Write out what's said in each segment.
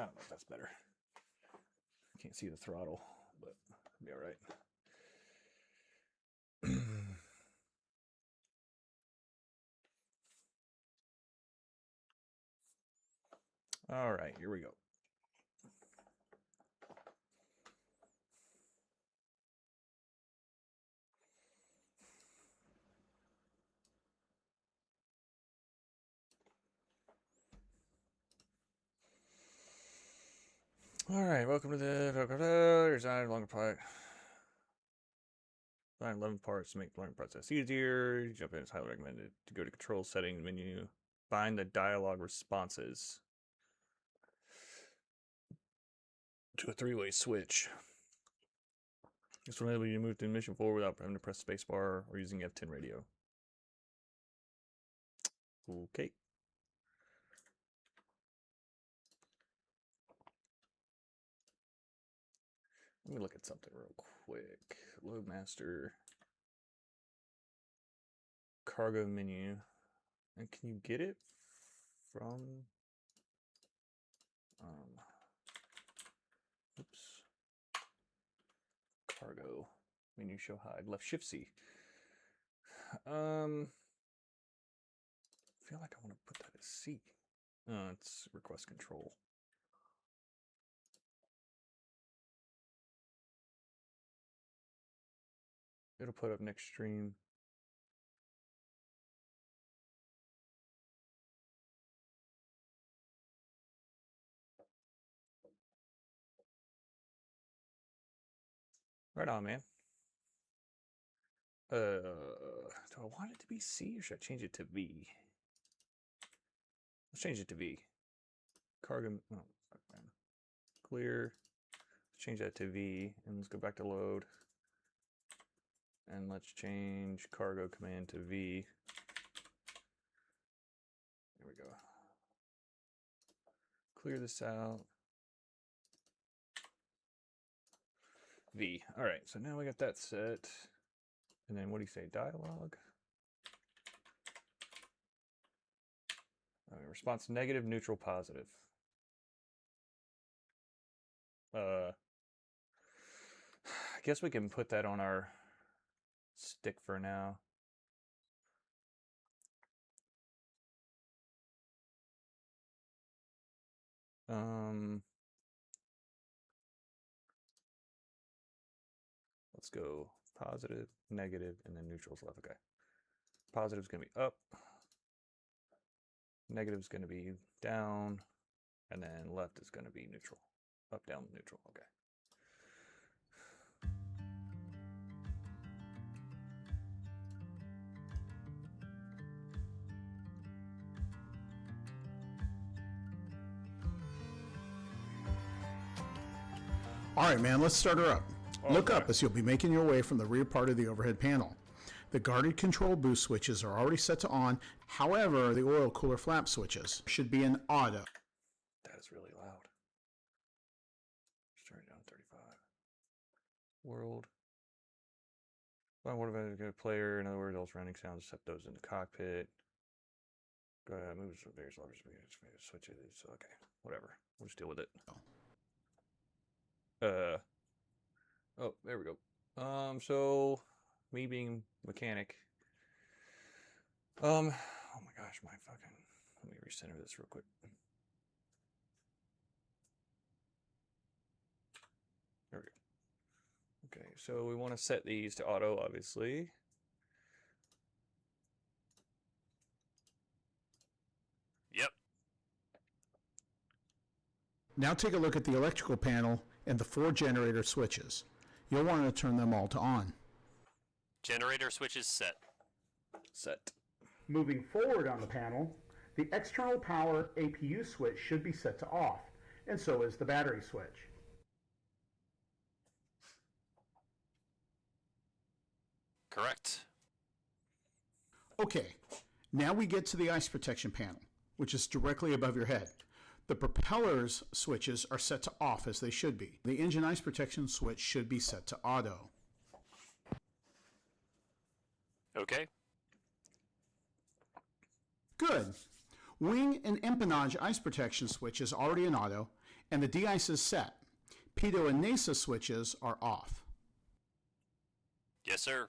don't know if that's better. Can't see the throttle, but it'll be all right. All right, here we go. All right, welcome to the design longer part. Design 11 parts to make learning process easier. Jump in, it's highly recommended to go to control settings menu, bind the dialogue responses to a three-way switch. This will enable you to move through the mission forward without having to press spacebar or using F10 radio. Okay. Let me look at something real quick. Loadmaster. Cargo menu. And can you get it from... oops. Cargo. Menu show hide. Left shift C. I feel like I want to put that as C. It's request control. It'll put up next stream. Right on, man. Do I want it to be C or should I change it to V? Let's change it to V. Cargo, oh, fuck, man. Clear. Let's change that to V and let's go back to load. And let's change cargo command to V. There we go. Clear this out. V. All right, so now we got that set. And then what do you say? Dialogue. Response negative, neutral, positive. I guess we can put that on our stick for now. Let's go positive, negative, and then neutral's left. Okay. Positive is going to be up. Negative is going to be down. And then left is going to be neutral. Up, down, neutral. Okay. All right, man, let's start her up. Look up as you'll be making your way from the rear part of the overhead panel. The guarded control boost switches are already set to on. However, the oil cooler flap switches should be in auto. That is really loud. Just turn it down to 35. World. Well, what about a good player? In other words, all surrounding sounds except those in the cockpit. Go ahead, move some various levers, switches. Okay, whatever. We'll just deal with it. Oh, there we go. So me being mechanic. Oh my gosh, my fucking. Let me recenter this real quick. There we go. Okay, so we want to set these to auto, obviously. Yep. Now take a look at the electrical panel and the 4 generator switches. You'll want to turn them all to on. Generator switches set. Set. Moving forward on the panel, the external power APU switch should be set to off, and so is the battery switch. Correct. Okay, now we get to the ice protection panel, which is directly above your head. The propellers switches are set to off as they should be. The engine ice protection switch should be set to auto. Okay. Good. Wing and empennage ice protection switch is already in auto, And the de-ice is set. Pitot and NASA switches are off. Yes, sir.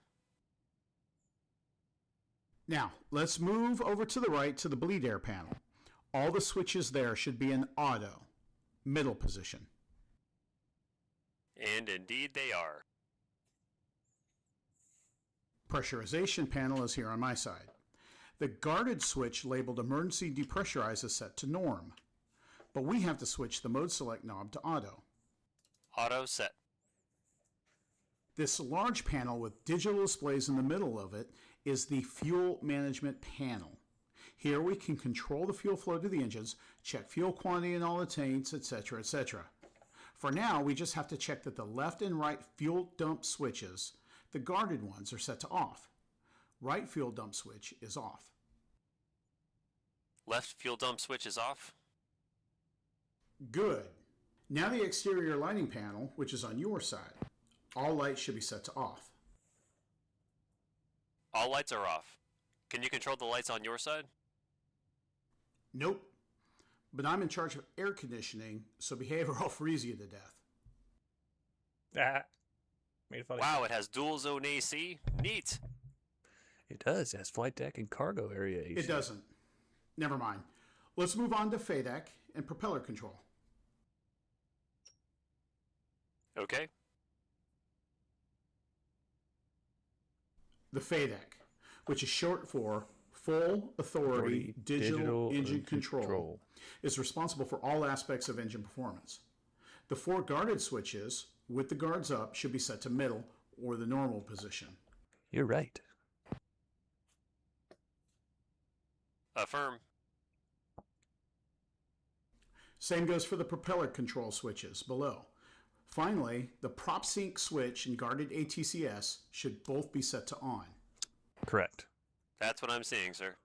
Now, let's move over to the right to the bleed air panel. All the switches there should be in auto, middle position. And indeed they are. Pressurization panel is here on my side. The guarded switch labeled emergency depressurize is set to norm, but we have to switch the mode select knob to auto. Auto set. This large panel with digital displays in the middle of it is the fuel management panel. Here we can control the fuel flow to the engines, check fuel quantity in all the tanks, etc., etc. For now, we just have to check that the left and right fuel dump switches, the guarded ones, are set to off. Right fuel dump switch is off. Left fuel dump switch is off. Good. Now the exterior lighting panel, which is on your side. All lights should be set to off. All lights are off. Can you control the lights on your side? Nope. But I'm in charge of air conditioning, so behave or I'll freeze you to death. Ah, made it funny. Wow, it has dual zone AC. Neat. It does. It has flight deck and cargo area AC. It doesn't. Never mind. Let's move on to FADEC and propeller control. Okay. The FADEC, which is short for Full Authority Digital Engine Control, is responsible for all aspects of engine performance. The 4 guarded switches, with the guards up, should be set to middle or the normal position. You're right. Affirm. Same goes for the propeller control switches below. Finally, the prop sync switch and guarded ATCS should both be set to on. Correct. That's what I'm seeing, sir.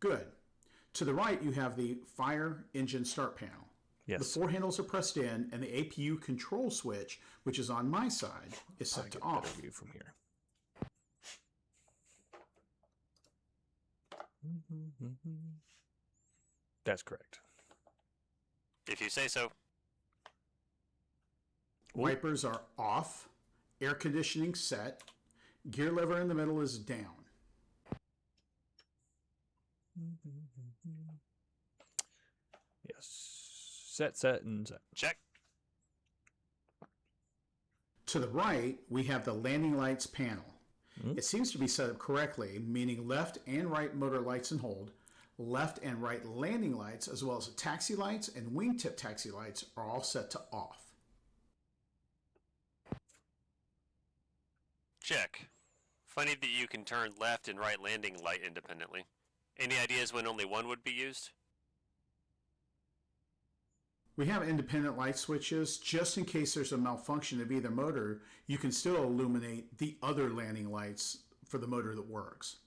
Good. To the right, you have the fire engine start panel. Yes. The 4 handles are pressed in, and the APU control switch, which is on my side, is set to Get a better off. view from here. That's correct. If you say so. Wipers are off. Air conditioning set. Gear lever in the middle is down. Yes. Set, and set. Check. To the right, we have the landing lights panel. It seems to be set up correctly, meaning left and right motor lights and hold, left and right landing lights, as well as taxi lights and wingtip taxi lights are all set to off. Check. Funny that you can turn left and right landing light independently. Any ideas when only one would be used? We have independent light switches. Just in case there's a malfunction of either motor, you can still illuminate the other landing lights for the motor that works.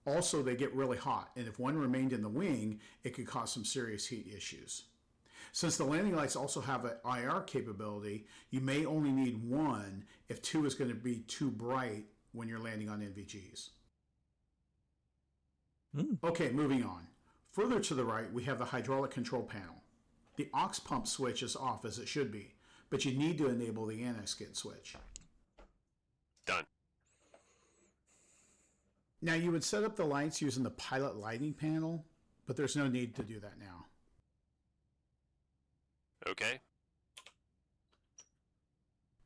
Also, they get really hot, and if one remained in the wing, it could cause some serious heat issues. Since the landing lights also have an IR capability, you may only need one if 2 is going to be too bright when you're landing on NVGs. Okay, moving on. Further to the right, we have the hydraulic control panel. The aux pump switch is off as it should be, but you need to enable the anti-skid switch. Done. Now you would set up the lights using the pilot lighting panel, but there's no need to do that now. Okay.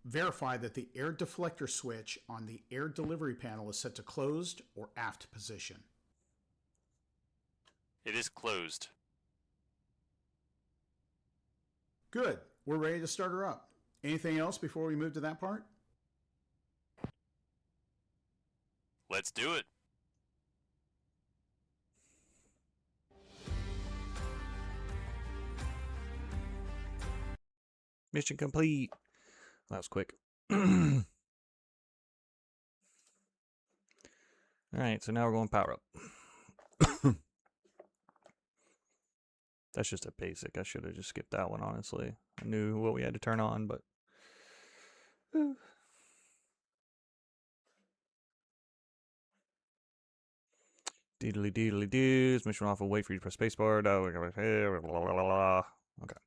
Verify that the air deflector switch on the air delivery panel is set to closed or aft position. It is closed. Good. We're ready to start her up. Anything else before we move to that part? Let's do it. Mission complete. That was quick. All right, so now we're going power up. That's just a basic. I should have just skipped that one, honestly. I knew what we had to turn on, but... Deedly deedly doos. Mission off. Will wait for you to press spacebar. Okay.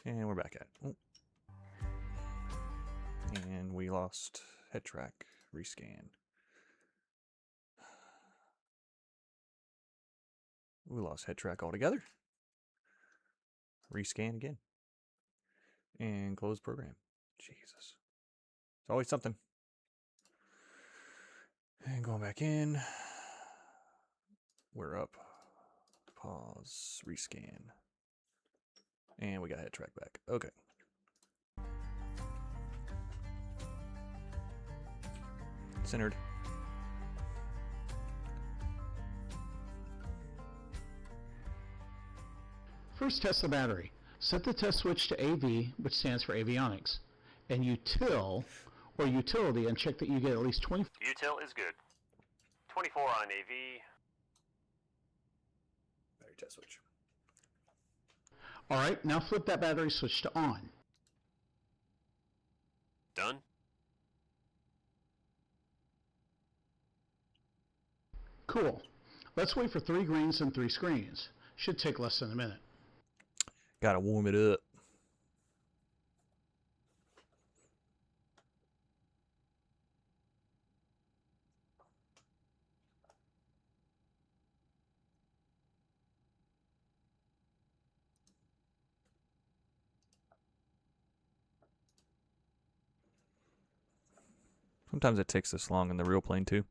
And we're back at it. Oh. And we lost head track. Rescan. We lost head track altogether. Rescan again. And close program. Jesus. It's always something. And going back in. We're up. Pause. Rescan. And we got head track back. Okay. Centered. First, test the battery. Set the test switch to AV, which stands for avionics, and util or utility, and check that you get at least 20. Util is good. 24 on AV. Battery test switch. All right, now flip that battery switch to on. Done. Cool. Let's wait for 3 greens and 3 screens. Should take less than a minute. Gotta warm it up. Sometimes it takes this long in the real plane too.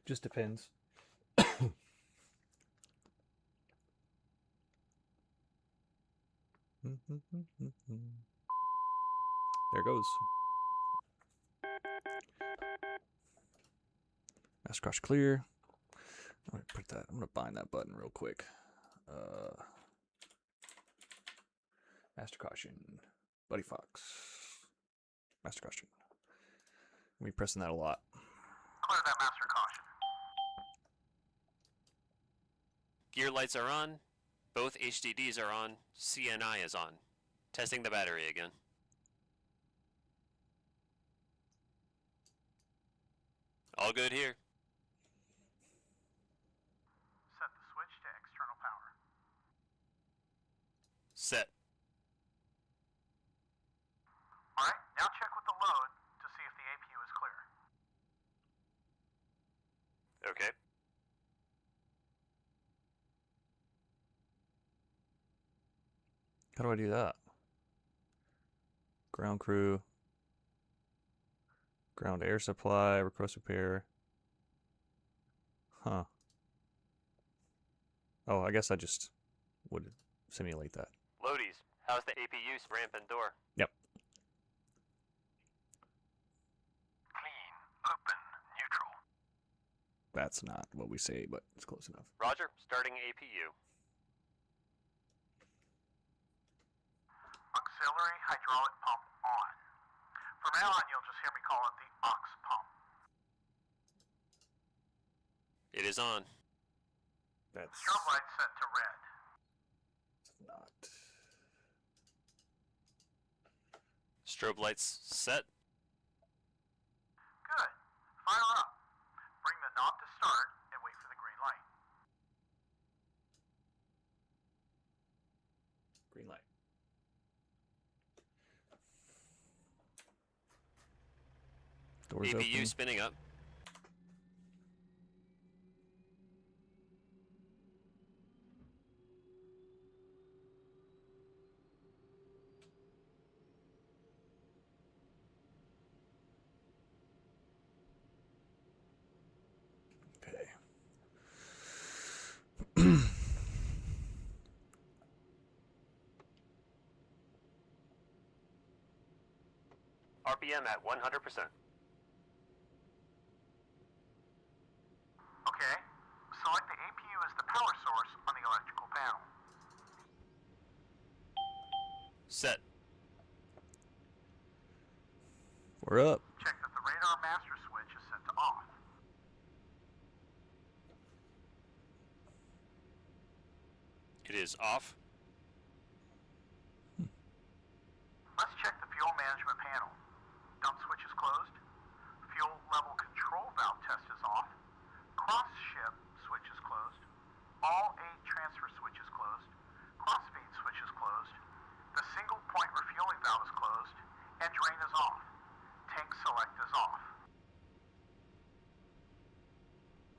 Just depends. There goes. Master crush clear. I'm gonna put that. I'm gonna bind that button real quick. Master caution. Buddy Fox. Master caution. I'm gonna be pressing that a lot. Clear that master caution. Gear lights are on. Both HDDs are on. CNI is on. Testing the battery again. All good here. Set the switch to external power. Set. All right, now check with the load to see if the APU is clear. Okay. How do I do that? Ground crew. Ground air supply. Request repair. Huh. Oh, I guess I just would simulate that. Loadies, how's the APU ramp and door? Yep. Clean, open, neutral. That's not what we say, but it's close enough. Roger, starting APU. Auxiliary hydraulic pump on. From now on, you'll just hear me call it the aux pump. It is on. That's Strobe light set to red. not. Strobe lights set. Good. Fire up. Bring the knob to start and wait for the green light. Green light. Doors APU open. spinning up. Okay. RPM at 100%. Okay. Select the APU as the power source on the electrical panel. Set. We're up. Check that the radar master switch is set to off. It is off. Let's check the fuel management panel. Dump switch is closed. Fuel level control valve test is off. Cross off. Tank select is off.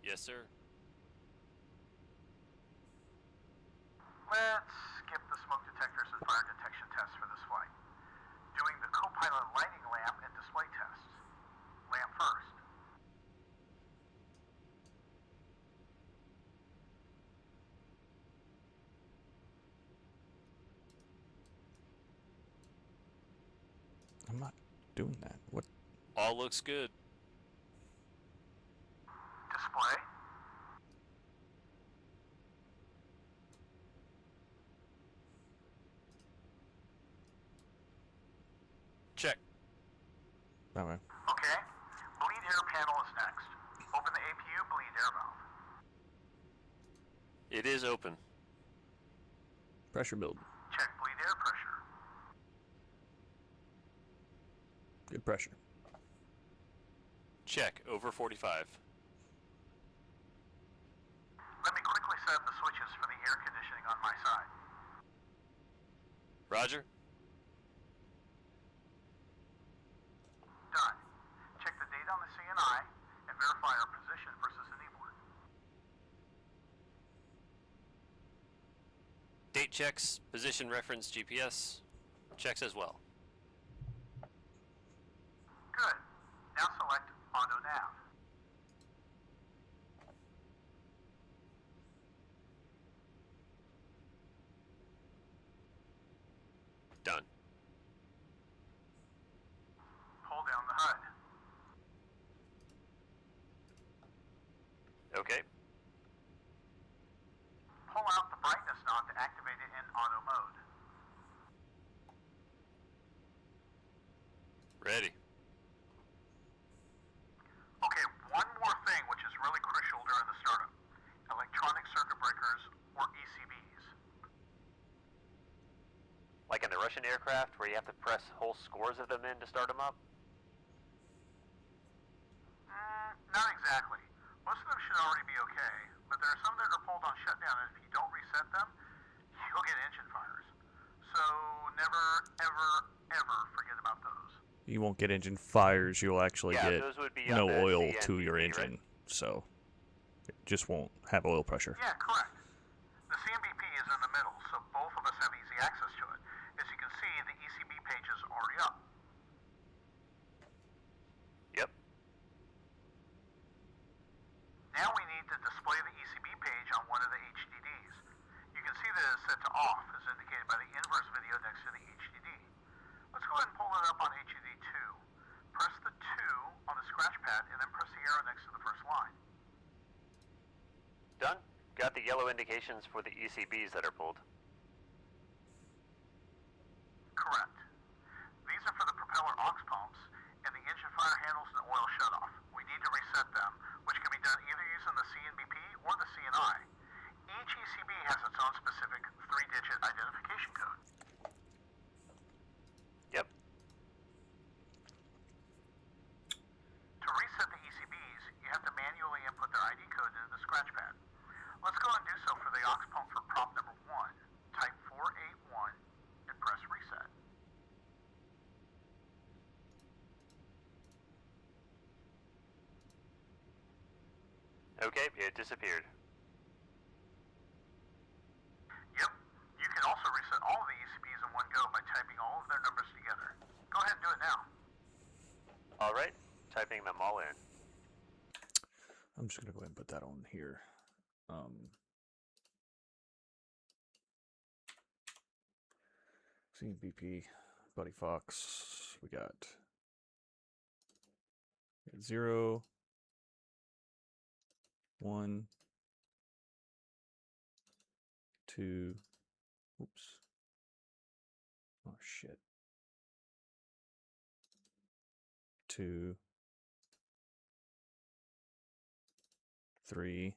Yes, sir. Let's skip the smoke detectors and fire detection tests for this flight. Doing the co-pilot lighting lamp and display tests. Lamp first. I'm not doing that. What? All looks good. Display. Check. That way. Okay. Bleed air panel is next. Open the APU bleed air valve. It is open. Pressure build. Check bleed air pressure. Good pressure. Check. Over 45. Let me quickly set up the switches for the air conditioning on my side. Roger. Done. Check the data on the CNI and verify our position versus enabler. Date checks. Position reference GPS. Checks as well. Good. Now select Auto Nav. Done. Pull down the HUD. Okay. Pull out the brightness knob to activate it in auto mode. Ready. Okay, one more thing which is really crucial during the startup. Electronic circuit breakers, or ECBs. Like in the Russian aircraft, where you have to press whole scores of them in to start them up? Not exactly. Most of them should already be okay, but there are some that are pulled on shutdown, and if you don't reset them, you'll get engine fires. So never, ever, ever forget about those. You won't get engine fires. You'll actually Yeah, get those would be no on the oil to CNBP, your right? engine. So it just won't have oil pressure. Yeah, correct. The CMBP is in the middle, so both of us have easy access to it. As you can see, the ECB page is already up. Yep. Now we need to display the ECB page on one of the HDDs. You can see that it's set to off, as indicated by the inverse video next to the HDD. Let's go ahead and pull it up on HDD 2. Press the 2 on the scratch pad, and then press the arrow next to the first line. Done. Got the yellow indications for the ECBs that are pulled. Correct. These are for the propeller aux pumps and the engine fire handles and oil shutoff. We need to reset them, which can be done either using the CNBP or the CNI. Each ECB has its own specific 3-digit identification code. Yep. To reset the ECBs, you have to manually input their ID code into the scratch pad. Let's go and do so for the aux pump for prop number 1. Type 481 and press reset. Okay, it disappeared. Yep, you can also reset all of the ECBs in one go by typing all of their numbers together. Go ahead and do it now. All right, typing them all in. I'm just gonna go ahead and put that on here. CBP, Buddy Fox. We got 0, 1, 2. Oops. Oh shit. 2, 3,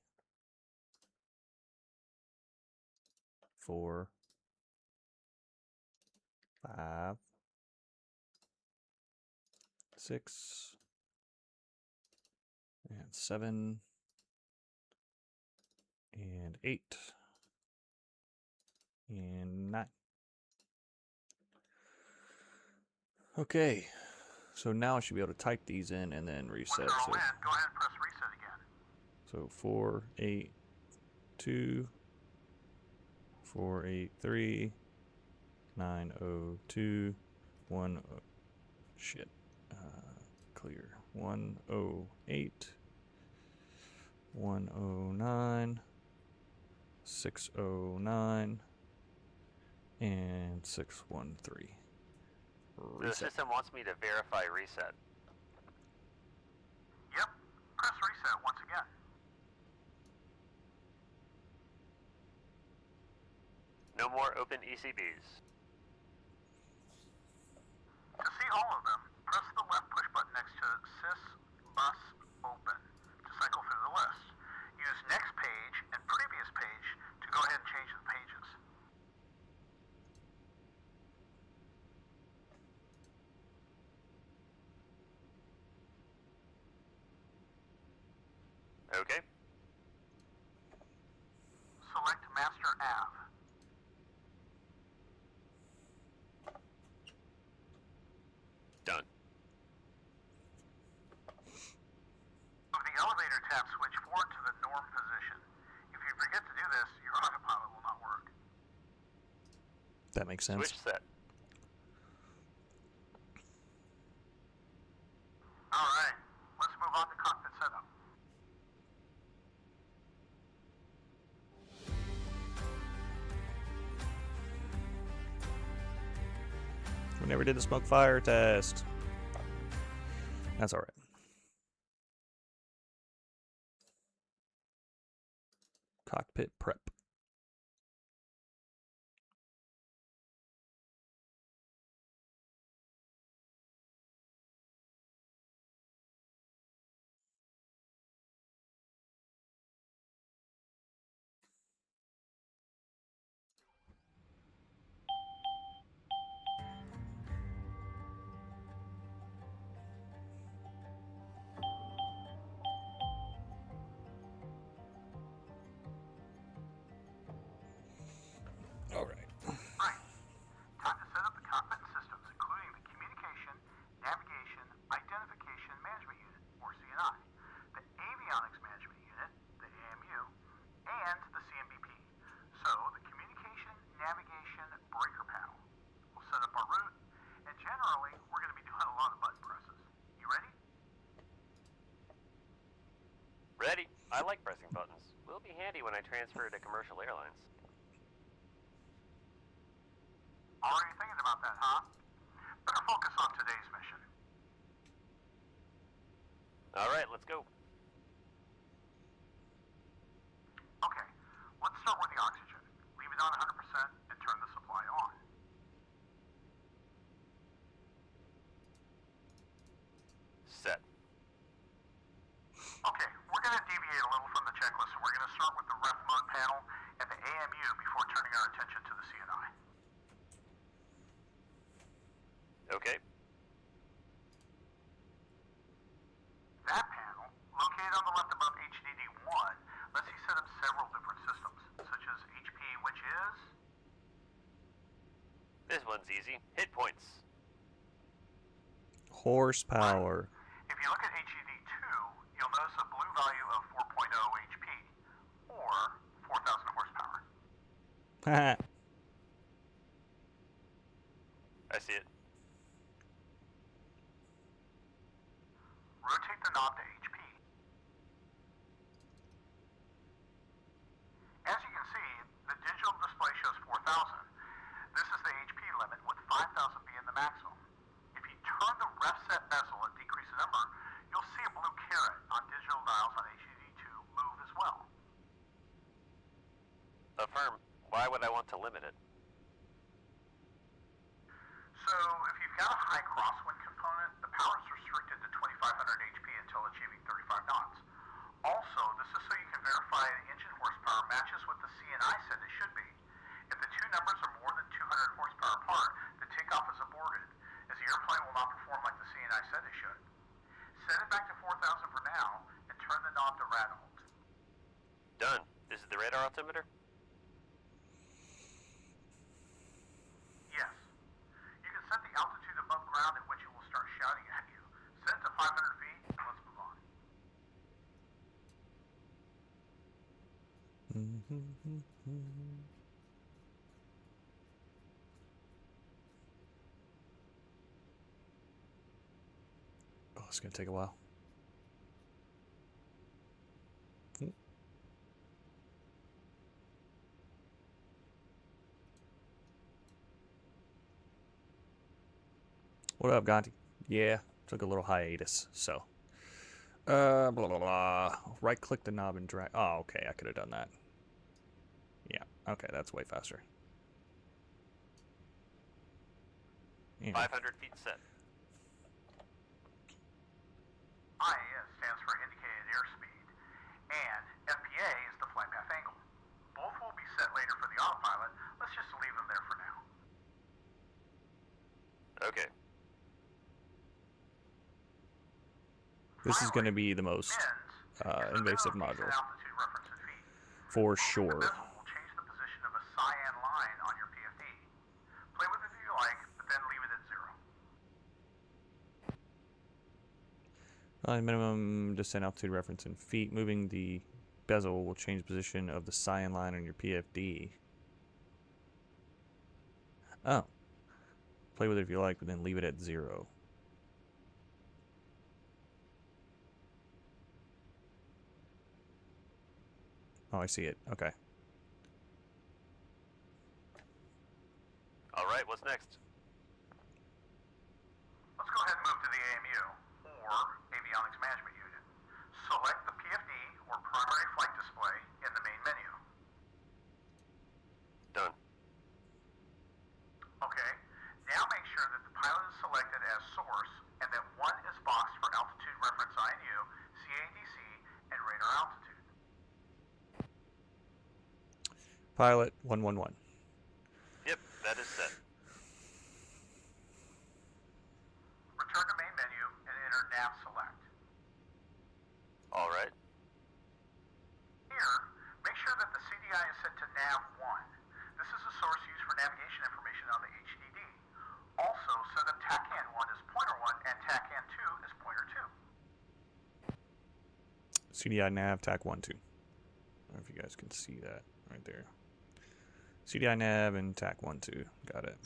4, 5, 6, and 7, and 8, and 9. Okay, So now I should be able to type these in and then reset. Once they're So, all in, go ahead and press reset again. so 482, 483, 902, 10. Shit. Clear. 108, 109, 609, and 613. The Reset. system wants me to verify reset. Yep, press reset once again. No more open ECBs. To see all of them, press the left push button next to sys bus open to cycle through the list. Use next page and previous page to go ahead and change the pages. Okay. Select Master Av. Done. Move the elevator tab switch forward to the norm position. If you forget to do this, your autopilot will not work. That makes sense. Switch set. Alright, let's move on to cockpit setup. We never did the smoke fire test. That's alright. Cockpit prep. Alright. Right. Time to set up the cockpit systems, including the Communication, Navigation, Identification Management Unit, or CNI, the Avionics Management Unit, the AMU, and the CMBP. So, the Communication, Navigation, Breaker Panel. We'll set up our route, and generally, we're going to be doing a lot of button presses. You ready? Ready. I like pressing buttons. Will be handy when I transfer to commercial airlines. Already thinking about that, huh? Better focus on today's mission. Alright, let's go. Okay, let's start with the oxygen. Leave it on 100% and turn the supply on. Set. Okay, we're going to deviate a little from the checklist, and we're going to start with the ref mode panel and the AMU before turning our attention to the CNI. Okay. That panel, located on the left above HDD1, lets you set up several different systems, such as HP, which is... This one's easy. Hit points. Horsepower. If you look at HDD2, you'll notice a blue value of 4.0 HP, or 4,000 horsepower. I see it. Rotate the knob to HP. As you can see, the digital display shows 4,000. This is the HP limit, with 5,000 being the maximum. If you turn the ref set bezel and decrease the number, you'll see a blue caret on digital dials on HDD2 move as well. Affirm. Why would I want to limit it? So, if you've got a high crosswind component, the power is restricted to 2,500 HP until achieving 35 knots. Also, this is so you can verify the engine horsepower matches what the CNI said it should be. If the two numbers are more than 200 horsepower apart, the takeoff is aborted, as the airplane will not perform like the CNI said it should. Set it back to 4,000 for now, and turn the knob to radar halt. Done. This is the radar altimeter? Yes. You can set the altitude above ground at which it will start shouting at you. Oh, it's gonna take a while. What up, Gonti? Yeah, took a little hiatus, so. Blah, blah, blah. Right click the knob and drag. Oh, okay, I could have done that. Yeah, okay, that's way faster. Yeah. 500 feet set. IAS stands for indicated airspeed, and FPA is the flight path angle. Both will be set later for the autopilot. Let's just leave them there for now. Okay. This is going to be the most invasive module. For sure. The bezel will change the position of a cyan line on your PFD. Play with it if you like, but then leave it at 0. Minimum descent altitude reference in feet. Moving the bezel will change position of the cyan line on your PFD. Oh. Play with it if you like, but then leave it at 0. Oh, I see it. Okay. All right, what's next? Let's go ahead and move to the AMU, or Avionics Management Unit. Select the PFD or primary flight display in the main menu. Done. Okay, now make sure that the pilot is selected as source and that 1 is boxed for altitude reference INU, CADC, and radar altitude. Pilot 111. Yep, that is set. Return to main menu and enter nav select. All right. Here, make sure that the CDI is set to nav 1. This is a source used for navigation information on the HDD. Also, set up TACAN 1 as pointer 1 and TACAN 2 as pointer 2. CDI nav TAC 1 2. I don't know if you guys can see that right there. CDI nav and TAC 1 2. Got it.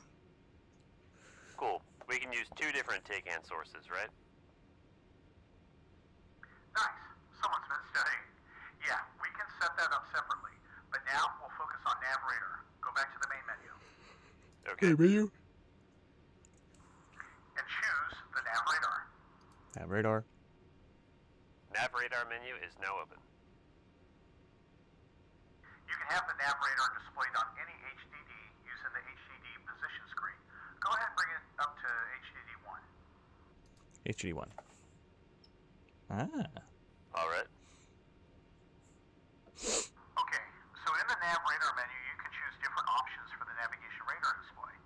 Cool. We can use 2 different TACAN sources, right? Nice. Someone's been studying. Yeah, we can set that up separately. But now we'll focus on nav radar. Go back to the main menu. Okay. menu. And choose the nav radar. Nav radar. Nav radar menu is now open. You can have the nav radar displayed on any HDD using the HDD position screen. Go ahead and bring it up to HDD 1. HDD 1. Ah. All right. Okay, so in the nav radar menu, you can choose different options for the navigation radar display.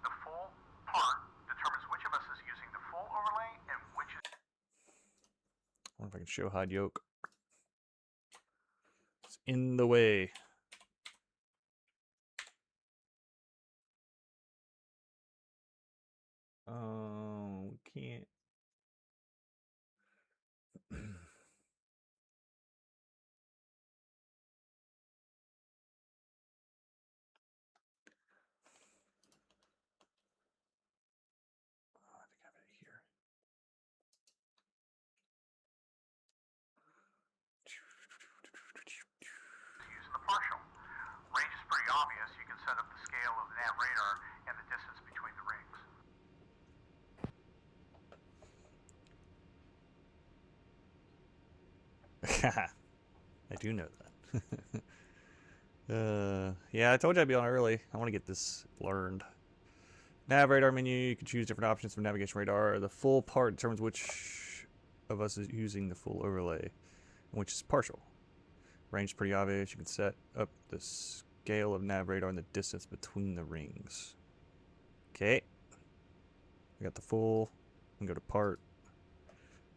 The full part determines which of us is using the full overlay and which is... I wonder if I can show hide yoke. It's in the way. Oh, we can't. I think I have it here. using the partial. Range is pretty obvious. You can set up the scale of the nav radar and the distance between the rings. I do know that. Yeah, I told you I'd be on early. I want to get this learned. Nav radar menu, you can choose different options for navigation radar. The full part determines which of us is using the full overlay, and which is partial. Range is pretty obvious. You can set up the scale of nav radar and the distance between the rings. Okay. We got the full. We can go to part.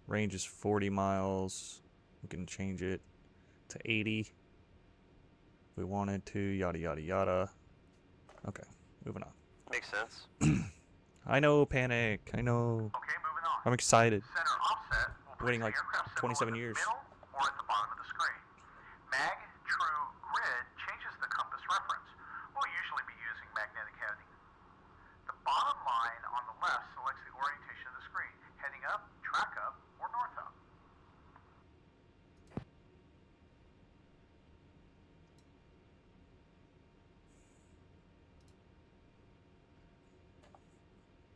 Range is 40 miles. We can change it to 80 if we wanted to. Yada, yada, yada. Okay, moving on. Makes sense. I know, panic. I know. Okay, moving on. I'm excited. Center offset will place Waiting the like aircraft symbol 27 in the years. middle or at the bottom of the screen. Mag, true, grid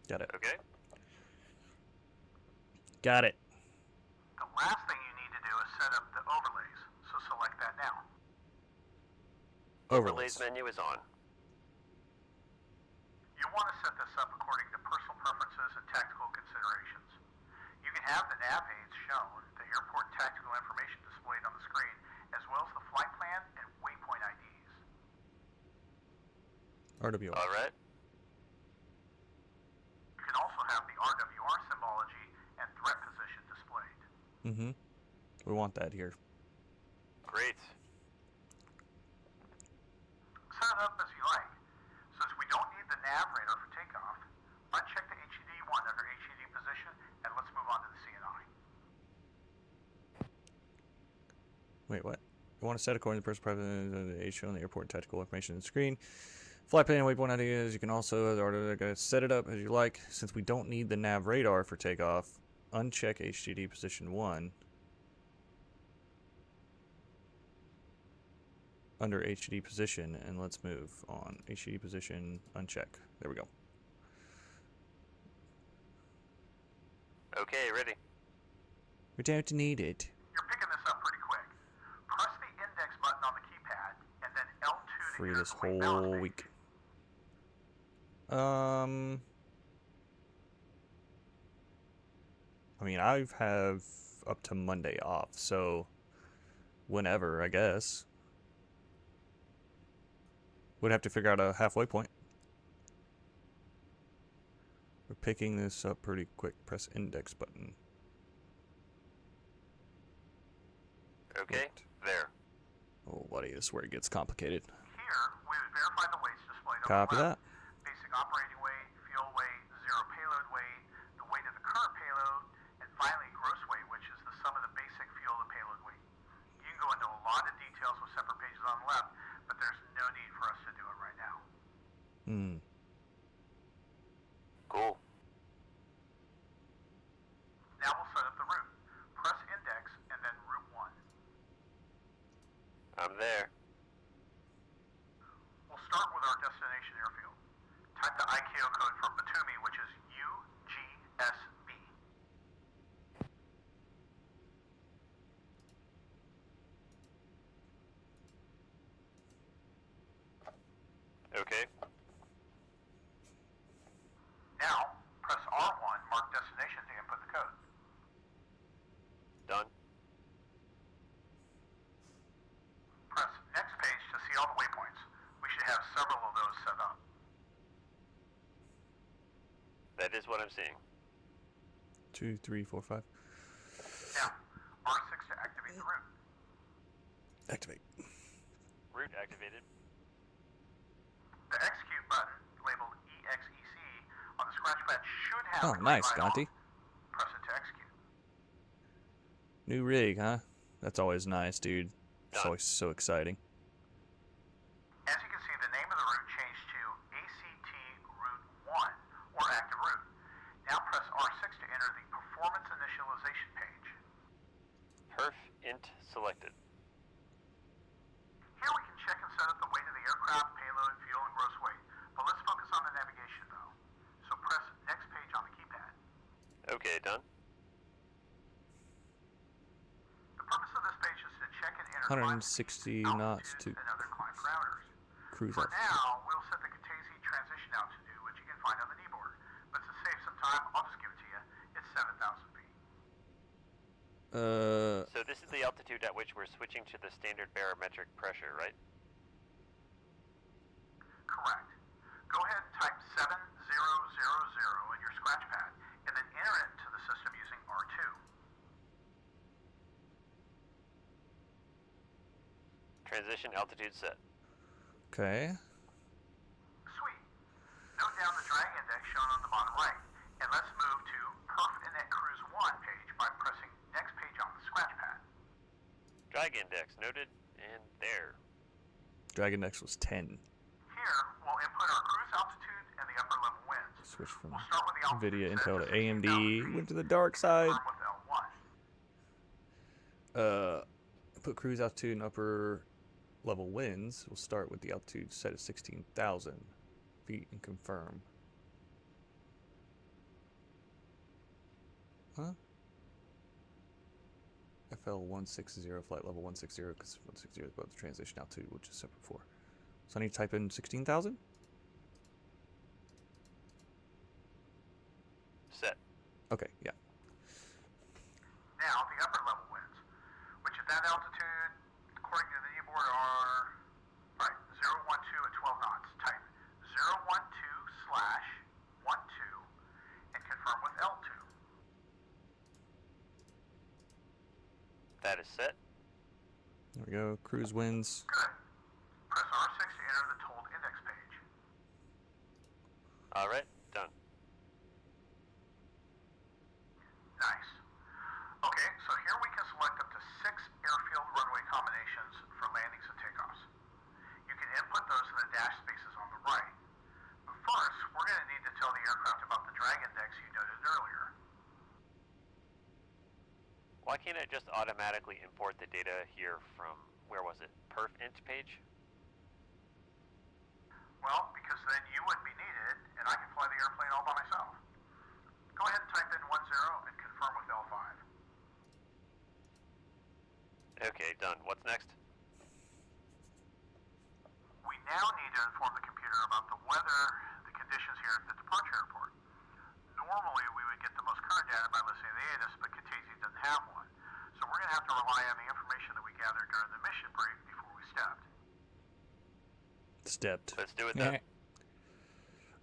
Got it. Okay. Got it. The last thing you need to do is set up the overlays, so select that now. Overlays menu is on. You want to set this up according to personal preferences and tactical considerations. You can have the nav aids shown, the airport tactical information displayed on the screen, as well as the flight plan and waypoint IDs. RWR. All right. You can also have the RWR symbology and threat position displayed. Mm-hmm. We want that here. Great. Set it up as you like. Since we don't need the nav radar for takeoff, uncheck the HED1 under HED position, and let's move on to the CNI. Wait, what? You want to set according to the person preference of the shown the airport tactical information on the screen. Flight plan and waypoint ideas. You can also set it up as you like. Since we don't need the nav radar for takeoff, uncheck HDD position 1 under HDD position, and let's move on. HDD position, uncheck. There we go. Okay, ready. We don't need it. You're picking this up pretty quick. Press the index button on the keypad, and then L2 to Free enter this the weight balance whole page. week. I mean, I have up to Monday off, so whenever, I guess. Would have to figure out a halfway point. We're picking this up pretty quick. Press index button. Okay, Right. there. Oh, buddy, this is where it gets complicated. Here, we would verify the weights displayed on Copy the that. left. Basic operating weight, fuel weight, zero payload weight, the weight of the current payload, and finally gross weight, which is the sum of the basic fuel to payload weight. You can go into a lot of details with separate pages on the left, but there's no need for us to do it right now. Cool. Now we'll set up the route. Press index and then route 1. I'm there. We'll start with our destination airfield. Type the ICAO code for Batumi, which is UGSB. Okay. Now, press R1, mark destination to input the code. Done. Press next page to see all the waypoints. We should have several of those set up. That is what I'm seeing. 2, 3, 4, 5. Now, R6 to activate the route. Activate. Route activated. The execute button, labeled EXEC, on the scratch pad should have Oh, the green nice, light on. Gonti. Press it to execute. New rig, huh? That's always nice, dude. It's Done. always so exciting. As you can see, the name of the route changed to ACT Route 1, or Active Route. Now press R6 to enter the Performance Initialization page. Perf int selected. Here we can check and set up the weight of the aircraft, payload, fuel, and gross weight. But let's focus on the navigation, though. So press next page on the keypad. Okay, done. The purpose of this page is to check and enter 160 knots to and other climb parameters. cruise For altitude. now, we'll set the Katese transition altitude, which you can find on the kneeboard. But to save some time, I'll just give it to you. It's 7,000 feet. So this is the altitude at which we're switching to the standard barometric pressure, right? Correct. Go ahead and type 7000 in your scratch pad, and then enter it into the system using R2. Transition altitude set. Okay. Sweet. Note down the drag index shown on the bottom right, and let's move to Perf Init Cruise 1 page by pressing next page on the scratch pad. Drag index noted, and there. Drag index was 10. Here, we'll input our cruise altitude and the upper level winds. Switch from We'll start with the altitude NVIDIA set Intel to to AMD. 16,000 Went to the dark side. confirm with L1. Put cruise altitude and upper level winds. We'll start with the altitude set at 16,000 feet and confirm. Huh? FL 160, flight level 160, because 160 is above the transition altitude, which is set before. So I need to type in 16,000? Set. Okay, yeah. Now, the upper level winds, which at that altitude, according to the keyboard, are, right, 012 at 12 knots. Type 012/12 and confirm with L2. That is set. There we go. Cruise winds. Good. Press R6 to enter the told index page. All right, done. Nice. Okay, so here we can select up to 6 airfield runway combinations for landings and takeoffs. You can input those in the dash spaces on the right. But first, we're going to need to tell the aircraft about the drag index you noted earlier. Why can't it just automatically import the data here from, where was it, perf int page? Well, because then you wouldn't be needed, and I can fly the airplane all by myself. Go ahead and type in 10 and confirm with L5. Okay, done. What's next? We now need to inform the computer about the weather, the conditions here at the departure airport. Normally, we would get the most current data by listening to the ATIS, but Katesi doesn't have one. So we're going to have to rely on the information that we gathered during the mission brief before we stepped. Stepped. Let's do it then.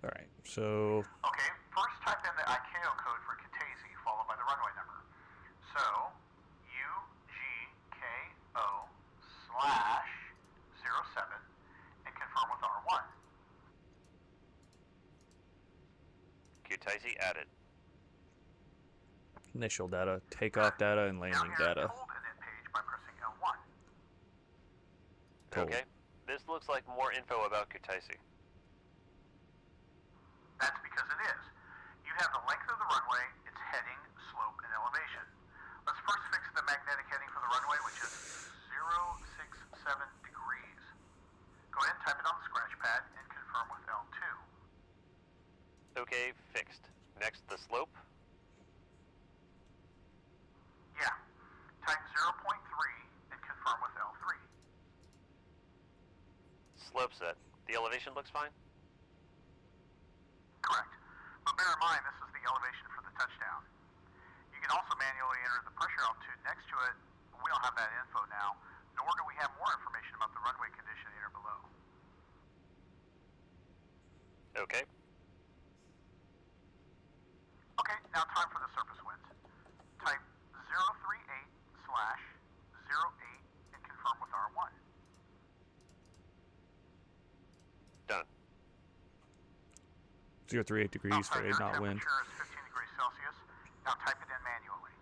All right, so Okay, first type in the ICAO code for Katesi, followed by the runway number. So, UGKO/07, and confirm with R1. Qtaisi added. initial data, takeoff data, and landing Down here, data. told init page by pressing L1. Told. Okay, this looks like more info about Qtaisi. That's because it is. You have the length of the runway, its heading, slope, and elevation. Let's first fix the magnetic heading for the runway, which is 067 degrees. Go ahead and type it on the scratch pad and confirm with L2. Okay, fixed. Next, the slope. Yeah. Type 0.3 and confirm with L3. Slope set. The elevation looks fine? Correct. But bear in mind, this is the elevation for the touchdown. You can also manually enter the pressure altitude next to it, but we don't have that info now, nor do we have more information about the runway condition here below. Okay. Okay, now time for the surface winds. Type 038/08 and confirm with R1. Done. 038 degrees for 8 knot wind. Temperature is 15 degrees Celsius. Now type it in manually.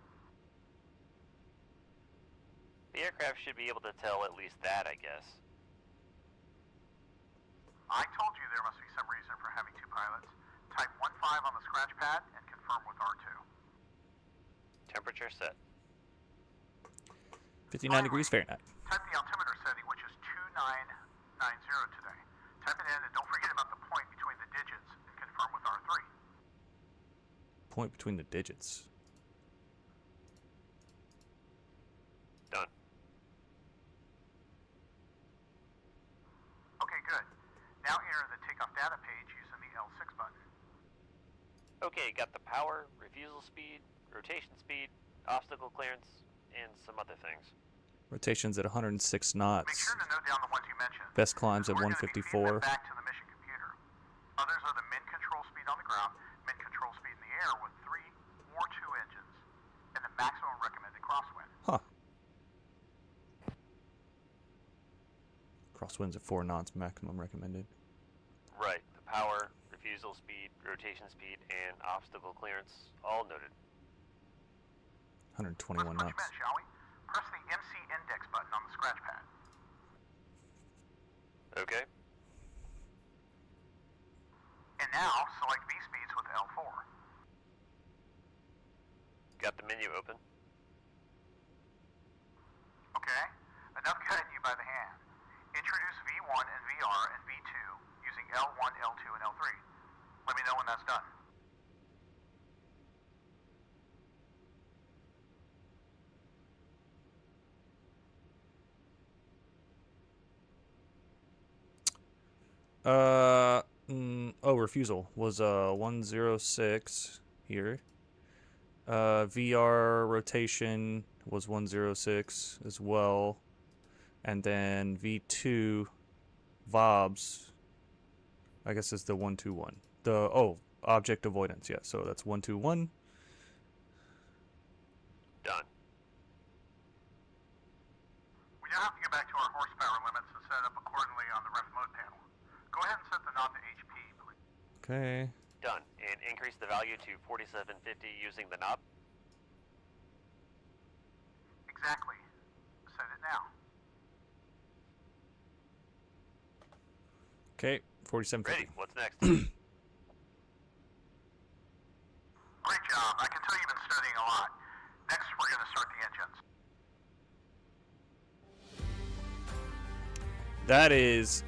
The aircraft should be able to tell at least that, I guess. I told you there must be some reason for having two pilots. Type 15 on the scratch pad and confirm with R2. Temperature set. 59 degrees Fahrenheit. Type the altimeter setting, which is 2990 today. Type it in and don't forget about the point between the digits and confirm with R3. Point between the digits. Done. Okay, good. Now enter the takeoff data page using the L6 button. Okay, got the power, refusal speed, rotation speed, obstacle clearance, and some other things. Rotations at 106 Make knots. sure to note down the ones you mentioned. Best climbs at We're gonna be feeding 154. them back to the mission computer. Others are the min control speed on the ground, min control speed in the air with 3 or 2 engines, and the maximum recommended crosswind. Huh. Crosswinds at 4 knots, maximum recommended. Right, the power, refusal speed, rotation speed, and obstacle clearance, all noted. 121 Let's put knots. you in, shall we? Press the MC index button on the scratch pad. Okay. And now select V-speeds with L4. Got the menu open. Okay? Enough guiding you by the hand. Introduce V1 and VR and V2 using L1, L2, and L3. Let me know when that's done. Refusal was 106 here. VR rotation was 106 as well. And then V2 VOBs, I guess is the 121. Object avoidance, yeah. So that's 121. Done. We now have to get back to our horsepower limits and set up accordingly on the ref mode panel. Go ahead and set the knob to HP, please. Okay. Done. And increase the value to 4750 using the knob. Exactly. Set it now. Okay, 4750. Ready. What's next? Great job. I can tell you've been studying a lot. Next, we're going to start the engines. That is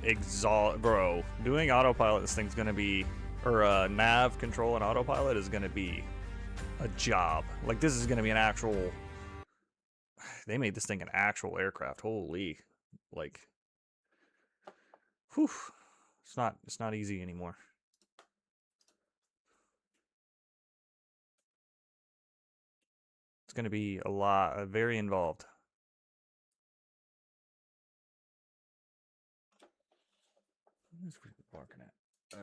bro. Doing autopilot, this thing's gonna be, or nav control and autopilot is gonna be a job. Like, this is gonna be an actual. They made this thing an actual aircraft. Holy, like, whew. It's not easy anymore. It's gonna be very involved. Who's barking at? Oh, yeah.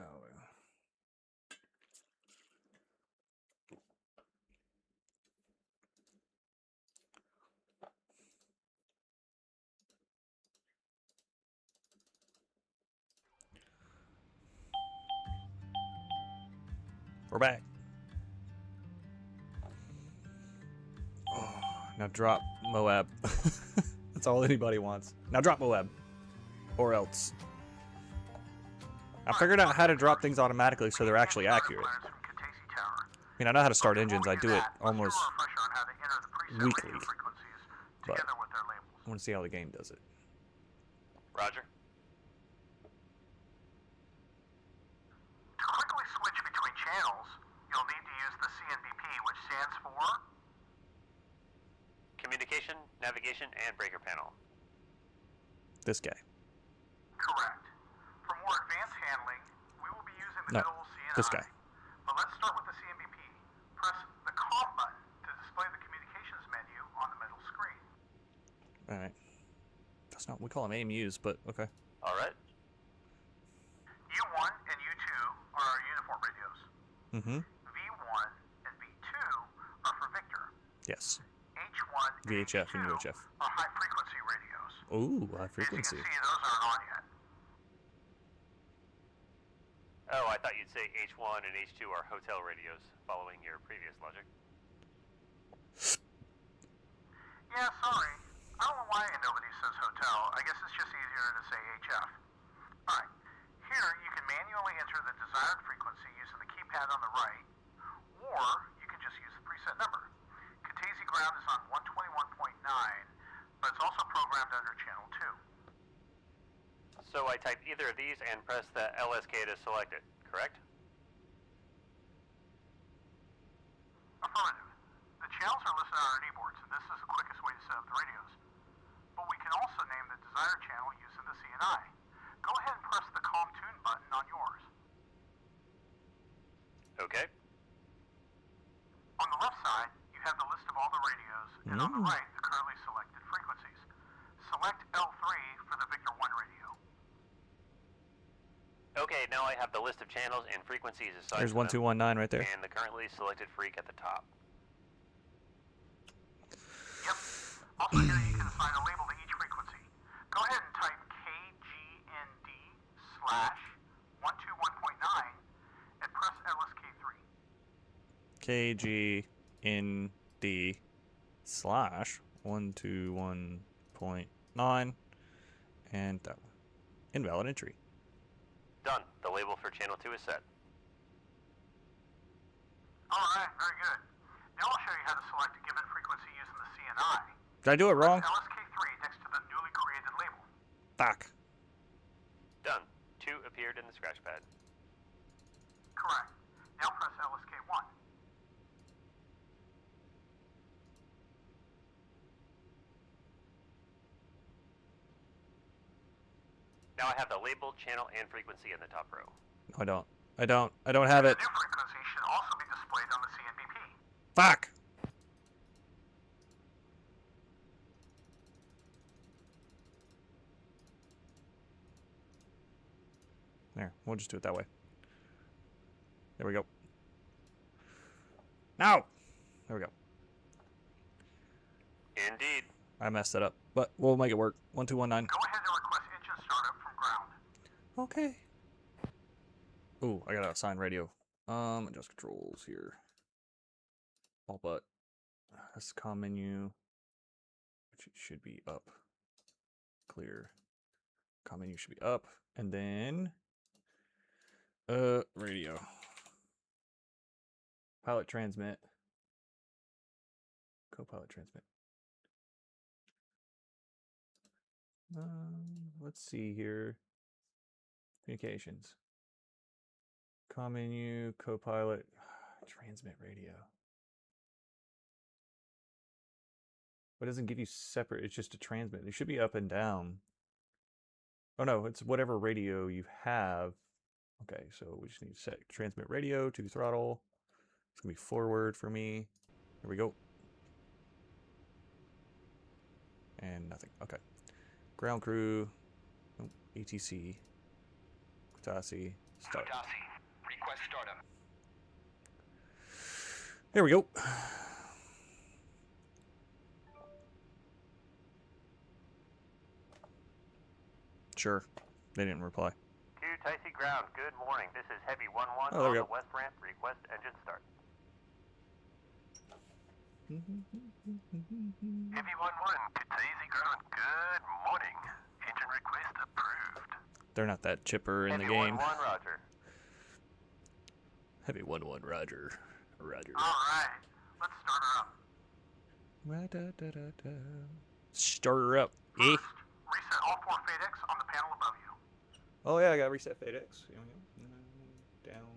We're back. Oh, now drop Moab. That's all anybody wants. Now drop Moab. Or else. I figured out how to drop things automatically so they're actually accurate. I mean, I know how to start engines. I do it almost weekly. But I want to see how the game does it. Roger. To quickly switch between channels, you'll need to use the CNBP, which stands for Communication, navigation, and breaker panel. This guy. correct. For more advanced handling, we will be using the middle CNI. This guy. But let's start with the CNBP. Press the COM button to display the communications menu on the middle screen. Alright. That's not, we call them AMUs, but okay. All right. U1 and U2 are our uniform radios. Mm-hmm. V1 and V2 are for Victor. Yes. H1 and VHF and H2 UHF. are high frequency radios. Ooh, high As frequency. you can see, those aren't on yet. Oh, I thought you'd say H1 and H2 are hotel radios, following your previous logic. Yeah, sorry. I don't know why nobody says hotel. I guess it's just easier to say HF. Alright. Here, you can manually enter the desired frequency using the keypad on the right, or you can just use the preset number. Katesi ground is on 121.9, but it's also programmed under channel 2. So I type either of these and press the LSK to select it, correct? Affirmative. The channels are listed on our keyboards, and this is the quickest way to set up the radios. But we can also name the desired channel using the CNI. Go ahead and press the COM tune button on yours. Okay. On the left side, you have the list of all the radios, and on the right, the currently selected frequencies. Select L3 for the Victor 1 radio. Okay, now I have the list of channels and frequencies assigned There's to them, 1219 right there. and the currently selected freak at the top. Yep. Also here you can assign a label to each frequency. Go ahead and type KGND/121.9 and press LSK3. KGND/121.9 and that one. Invalid entry. Done. The label for channel 2 is set. Alright, very good. Now I'll show you how to select a given frequency using the CNI. Did I do it wrong? LSK3 next to the newly created label. Fuck. Done. 2 appeared in the scratch pad. Correct. Now press LSK1. Now I have the label, channel, and frequency in the top row. No, I don't. I don't have it. The new frequency should also be displayed on the CNDP. Fuck! There, we'll just do it that way. There we go. Now! There we go. Indeed. I messed it up, but we'll make it work. 1219. Go ahead and request engine startup from ground. Okay. Ooh, I gotta assign radio. Adjust controls here. All but. That's the comm menu, which should be up. Clear. Comm menu should be up, and then radio. Pilot transmit. Co-pilot transmit. Let's see here. Communications. Comm menu, co-pilot, transmit radio. But it doesn't give you separate, it's just a transmit. It should be up and down. Oh no, it's whatever radio you have. Okay, so we just need to set transmit radio to throttle. It's gonna be forward for me. Here we go. And nothing. Okay. Ground crew. Oh, ATC. Kutasi. Start. Request startup. Here we go. Sure. They didn't reply. To Ticey Ground, good morning. This is Heavy 1-1 Oh, there on we the go. west ramp. Request engine start. Heavy 1-1 to Daisy Ground. Good morning. Engine request approved. They're not that chipper in Heavy the game. 1-1, roger. Heavy 1-1, Roger. Roger. All right, let's start her up. Ra-da-da-da-da. Start her up. Eh? First, reset all 4 FADEX on the panel above you. Oh yeah, I got reset FADEX. Here we go. Down.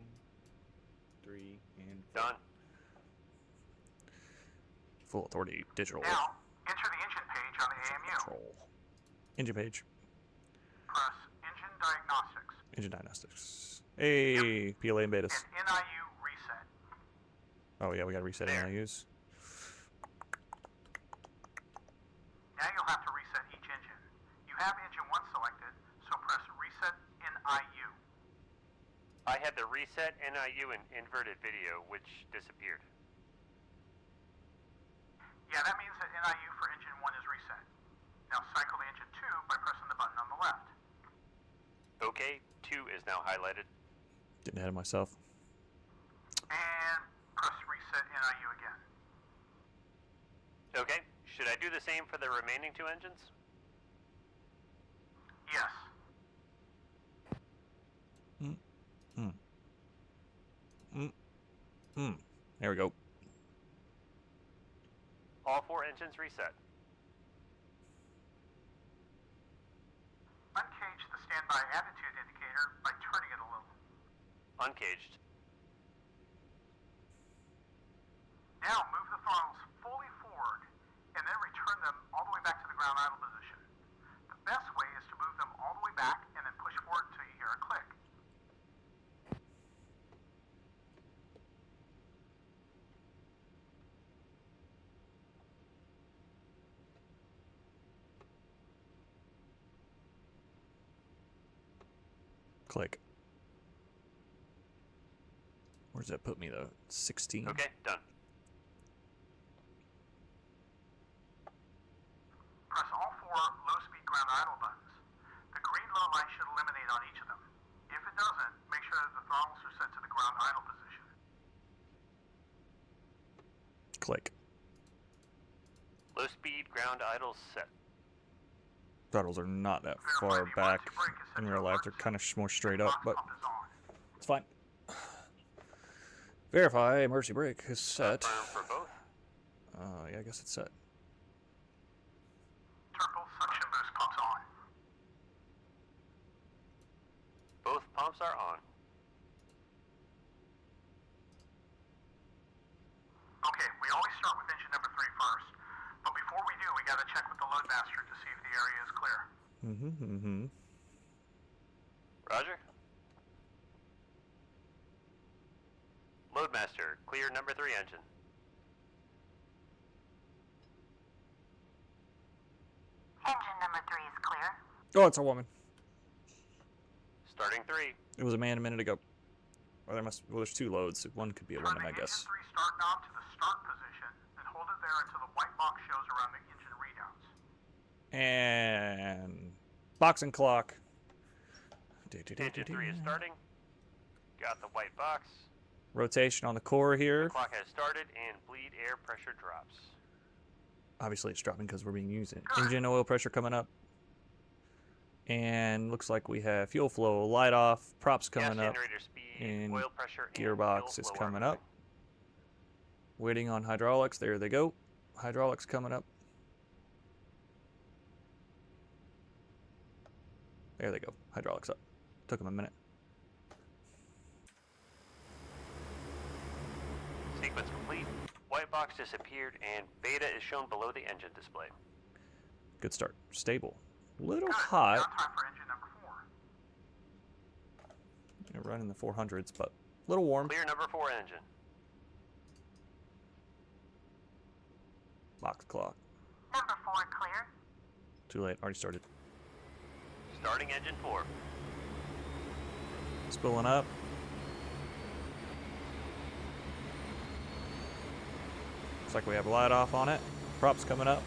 3 and 4. Done. Full authority digital Now, enter the engine page on the AMU. control. Engine page. Press engine diagnostics Engine diagnostics. Hey, PLA and betas. and NIU reset. Oh yeah, we gotta reset There. NIUs. Now you'll have to reset each engine. You have engine 1 selected, so press reset NIU. I had the reset NIU and inverted video, which disappeared. Yeah, that means that NIU for engine 1 is reset. Now cycle to engine 2 by pressing the button on the left. Okay, 2 is now highlighted. Getting ahead of myself. And press reset NIU again. Okay, should I do the same for the remaining 2 engines? Yes. There we go. All 4 engines reset. Uncage the standby attitude indicator by turning it a little. Uncaged. Now move the throttles fully forward and then return them all the way back to the ground idle position. The best way is to move them all the way back and then push forward until you hear a click. Click. Where does that put me though? 16. Okay, done. Press all 4 low-speed ground idle buttons. The green low light should eliminate on each of them. If it doesn't, make sure that the throttles are set to the ground idle position. Click. Low speed ground idle set. Throttles are not that far back in real life. They're kind of more straight up, but Pump is on. it's fine. Verify emergency brake is set. Confirm for both. Yeah, I guess it's set. Turbo suction boost pumps on. Both pumps are on. Okay, we always start with engine number 3 first. But before we do, we gotta check with the load master to see if the area is clear. Clear number 3 engine. Engine number 3 is clear. Oh, it's a woman. Starting 3. It was a man a minute ago. Well, there's 2 loads. One could be a woman, I guess. Engine 3 start knob to the start position, and hold it there until the white box shows around the engine readouts. And boxing clock. Engine 3 is starting. Got the white box. Rotation on the core here. Clock has started and bleed air pressure drops. Obviously, it's dropping because we're being used. Engine oil pressure coming up. And looks like we have fuel flow, light off, props coming Gas up. generator speed, And oil pressure, and gearbox fuel is flow are coming moving. up. Waiting on hydraulics. There they go. Hydraulics coming up. There they go. Hydraulics up. Took them a minute. Sequence complete. White box disappeared and beta is shown below the engine display. Good start. Stable. Little hot. Time for engine number 4. Running the 400s, but a little warm. Clear number 4 engine. Box clock. Number 4 clear. Too late. Already started. Starting engine 4. Spilling up. Looks like we have a light off on it. Props coming up.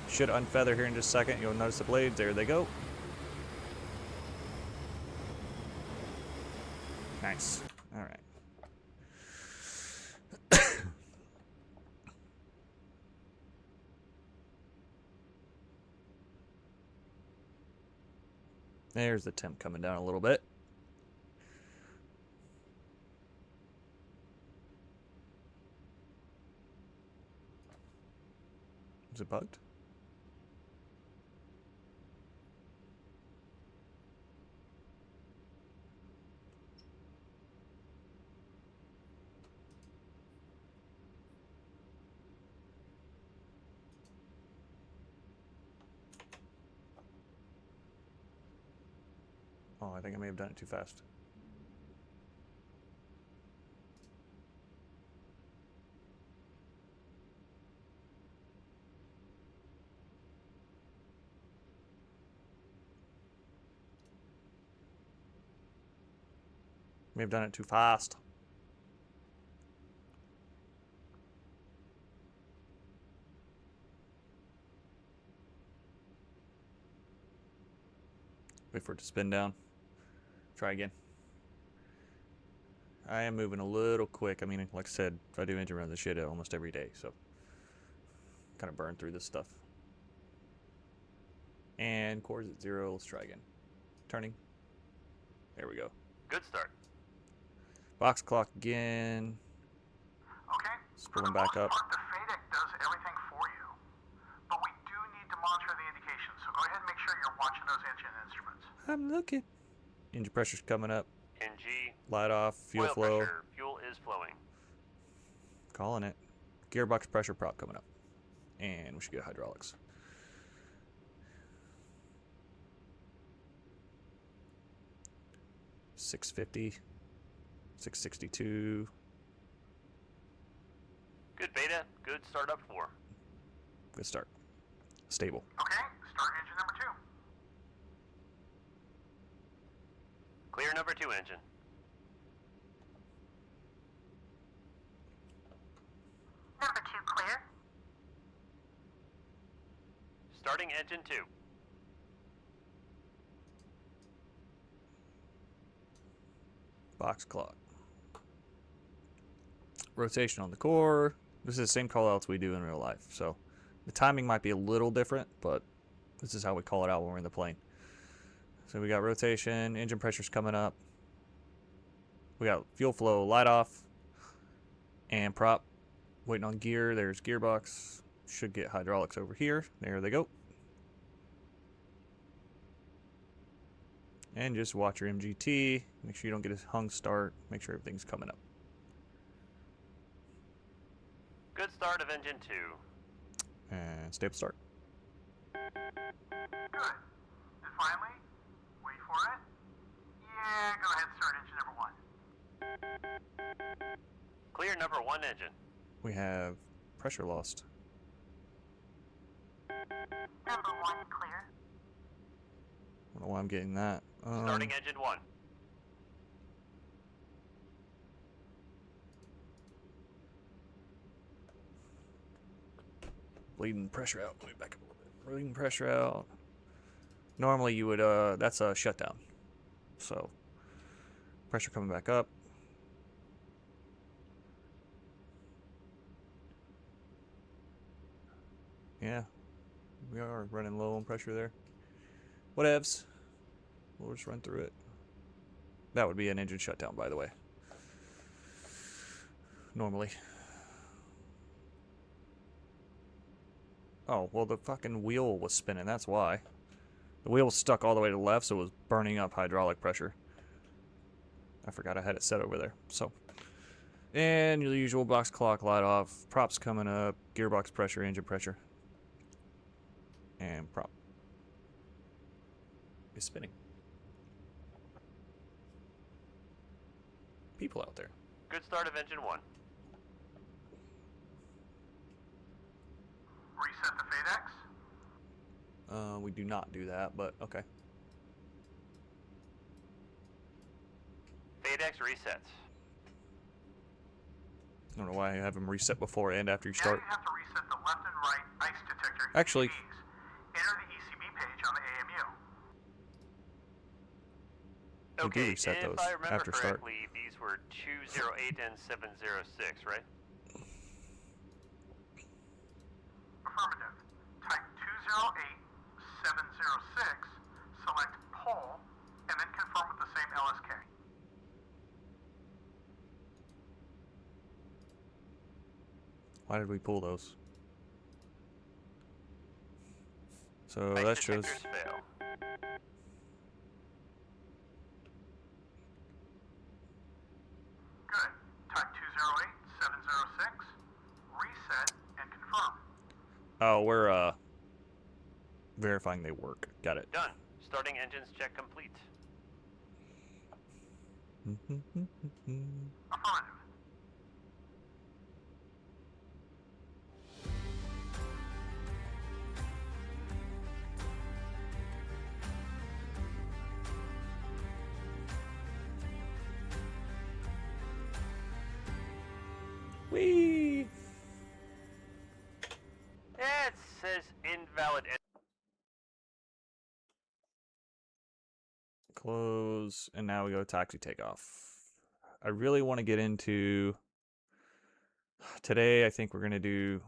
Should unfeather here in just a second. You'll notice the blades. There they go. Nice. All right. There's the temp coming down a little bit. Is it bugged? Oh, I think I may have done it too fast. May have done it too fast. Wait for it to spin down. Try again. I am moving a little quick. I mean, like I said, I do engine runs and shit almost every day, so kind of burn through this stuff. And core's at 0. Let's try again. Turning. There we go. Good start. Box clock again. Okay. Spilling back up. The FADEC does everything for you, but we do need to monitor the indications. So go ahead and make sure you're watching those engine instruments. I'm looking. Engine pressure's coming up. NG. Light off. Fuel Oil flow. pressure. Fuel is flowing. Calling it. Gearbox pressure prop coming up. And we should get hydraulics. $650. $662. Good beta. Good start up 4. Good start. Stable. Okay. Start engine number 2. Clear number 2 engine. Number 2 clear. Starting engine 2. Box clock. Rotation on the core. This is the same call outs we do in real life. So the timing might be a little different, but this is how we call it out when we're in the plane. So we got rotation, engine pressure's coming up. We got fuel flow, light off, and prop. Waiting on gear. There's gearbox. Should get hydraulics over here. There they go. And just watch your MGT. Make sure you don't get a hung start. Make sure everything's coming up. Good start of engine 2. And stable start. Good. And finally, wait for it. Yeah, go ahead and start engine number 1. Clear number 1 engine. We have pressure lost. Number 1 clear. I don't know why I'm getting that. Starting engine 1. Bleeding pressure out. Let me back up a little bit. Bleeding pressure out. Normally you would, that's a shutdown. So, pressure coming back up. Yeah, we are running low on pressure there. Whatevs. We'll just run through it. That would be an engine shutdown, by the way. Normally. Oh, well, the fucking wheel was spinning. That's why. The wheel was stuck all the way to the left, so it was burning up hydraulic pressure. I forgot I had it set over there. So, and your usual box clock light off. Props coming up. Gearbox pressure, engine pressure. And prop is spinning. People out there. Good start of engine 1. Reset the FADEX. We do not do that, but okay. FADEX resets. I don't know why I have them reset before and after you Now start. you have to reset the left and right ice detector Actually- ECBs. Enter the ECB page on the AMU. We do Okay, reset if those I remember after start. correctly, these were 208 and 706, right? Affirmative. Type 208706, select poll, and then confirm with the same LSK. Why did we pull those? So Ice that shows. detectors fail. Good. Type 208706, reset, and confirm. Oh, we're verifying they work. Got it. Done. Starting engines check complete. Affirmative. Whee! It says invalid. Close, and now we go taxi takeoff. I really want to get into today. I think we're gonna do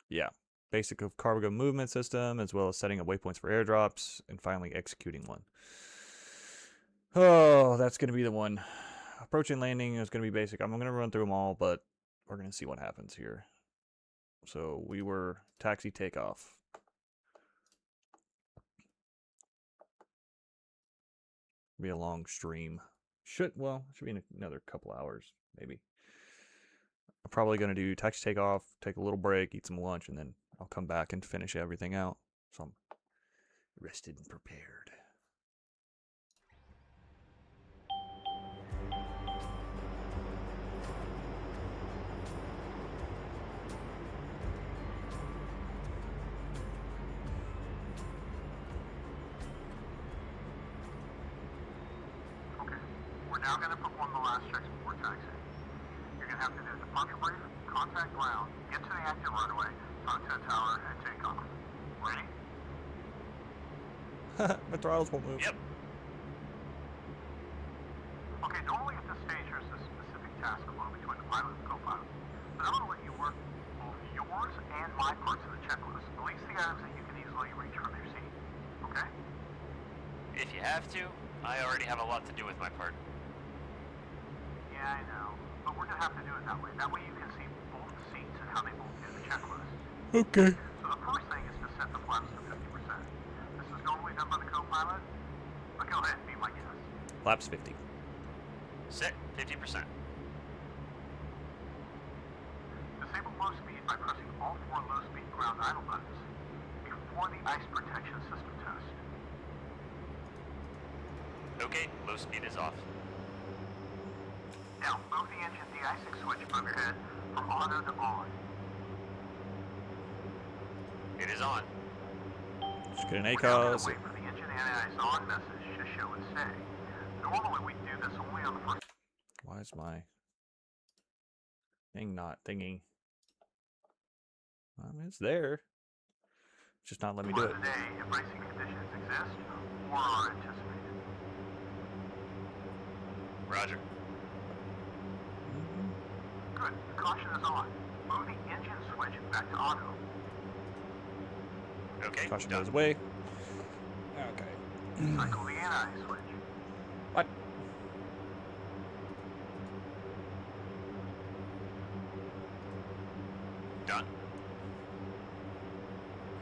yeah, basic of cargo movement system, as well as setting up waypoints for airdrops, and finally executing one. Oh, that's gonna be the one. Approaching landing is gonna be basic. I'm gonna run through them all, but we're gonna see what happens here. So we were taxi takeoff. Be a long stream. Should be in another couple hours, maybe. I'm probably gonna do taxi takeoff, take a little break, eat some lunch, and then I'll come back and finish everything out. So I'm rested and prepared. Okay. We're now going to perform the last checks before taxiing. You're going to have to do a departure brief, contact ground, get to the active runway, talk to the tower, and take off. Ready? My throttles won't move. Yep. Okay, normally at this stage there's a specific task flow between the pilot and co-pilot. But I'm going to let you work both yours and my parts of the checklist, at least the items that you can easily reach from your seat. Okay? If you have to, I already have a lot to do with my part. Yeah, I know. But we're going to have to do it that way. That way you can see both seats and how they both do the checklist. Okay. So the first thing is to set the flaps to 50%. This is normally done by the co-pilot, but go ahead and be my guest. Laps 50. Set 50%. Disable low speed idle buttons before the ice protection system test. Okay, low speed is off. Now, move the engine de-icing switch above your head from auto to on. It is on. Just get an We're now going ACOS. to wait for the engine anti-ice on message to show and stay. Normally we do this only on the first. Why is my thing not thinking? I mean, it's there. It's just not letting me do it. Today, if racing conditions exist or are anticipated. Roger. Good. The caution is on. Move the engine switch back to auto. Okay, Caution done. goes away. Okay. Cycle the anti-ice switch. What? Done.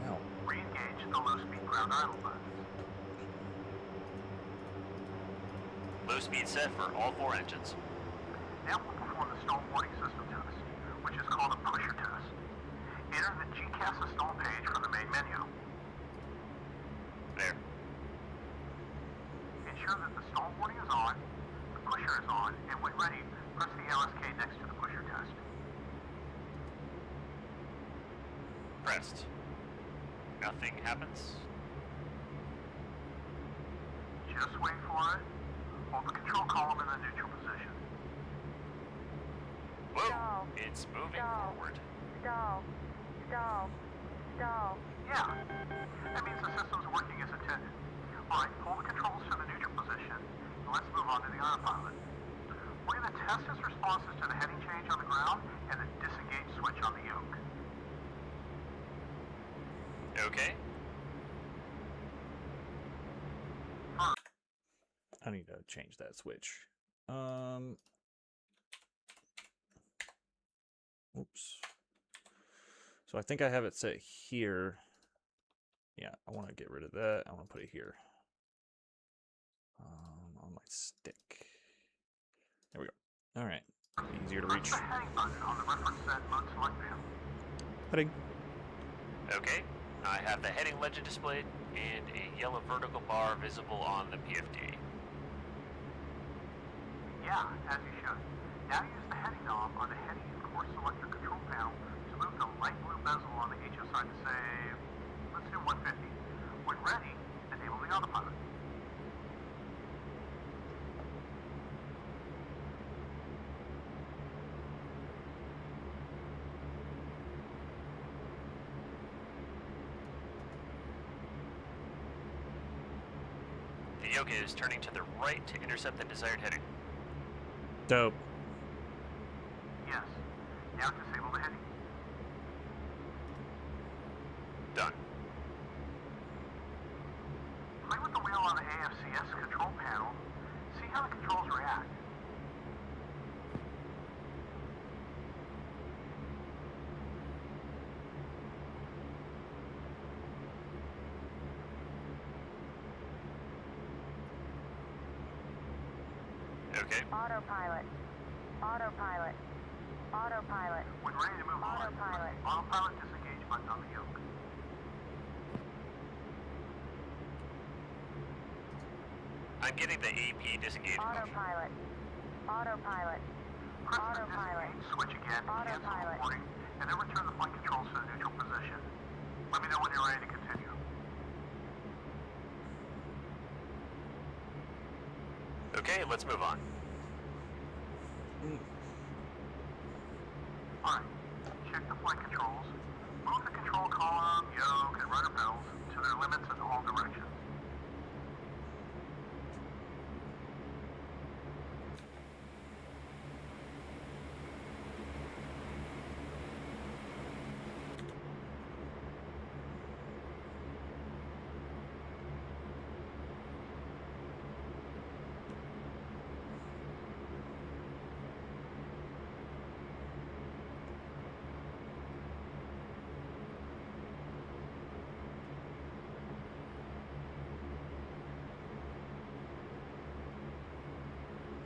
Ow. Re-engage the low-speed ground idle buttons. Low speed set for all 4 engines. Now we'll perform the stall warning system test, which is called a pusher test. Enter the GCAS install page from the main menu. There. Ensure that the stall warning is on, the pusher is on, and when ready, press the LSK next to the pusher test. Pressed. Nothing happens. Just wait for it. Hold the control column in the neutral position. Whoa! Stall. It's moving Stall. forward. Stall. Stall. Stall. Yeah, that means the system's working as intended. Alright, hold the controls to the neutral position, and let's move on to the autopilot. We're going to test its responses to the heading change on the ground and the disengage switch on the yoke. Okay. I need to change that switch. Oops. So I think I have it set here. Yeah, I want to get rid of that. I want to put it here. On my stick. There we go. All right. Easier to Press reach. the heading button on the reference set mode select panel. Heading. Okay. I have the heading legend displayed and a yellow vertical bar visible on the PFD. Yeah, as you should. Now use the heading knob on the heading and course selector control panel to move the light blue bezel on the HO side to say, let's do 150. When ready, enable the autopilot. The yoke is turning to the right to intercept the desired heading. Dope. Yes. Now disable the heading. Done. Play with the wheel on the AFCS control panel. See how the controls react. Okay. Autopilot. Autopilot. Autopilot. When ready to move on, Autopilot. autopilot disengage button on the yoke. I'm getting the AP disengage motion. Autopilot. Autopilot. Press the Autopilot. disengage switch again to cancel the Autopilot. warning, and then return the flight controls to the neutral position. Let me know when you're ready to continue. Okay, let's move on. Alright, check the flight controls. Move the control column, yoke, and rudder pedals to their limits in all directions.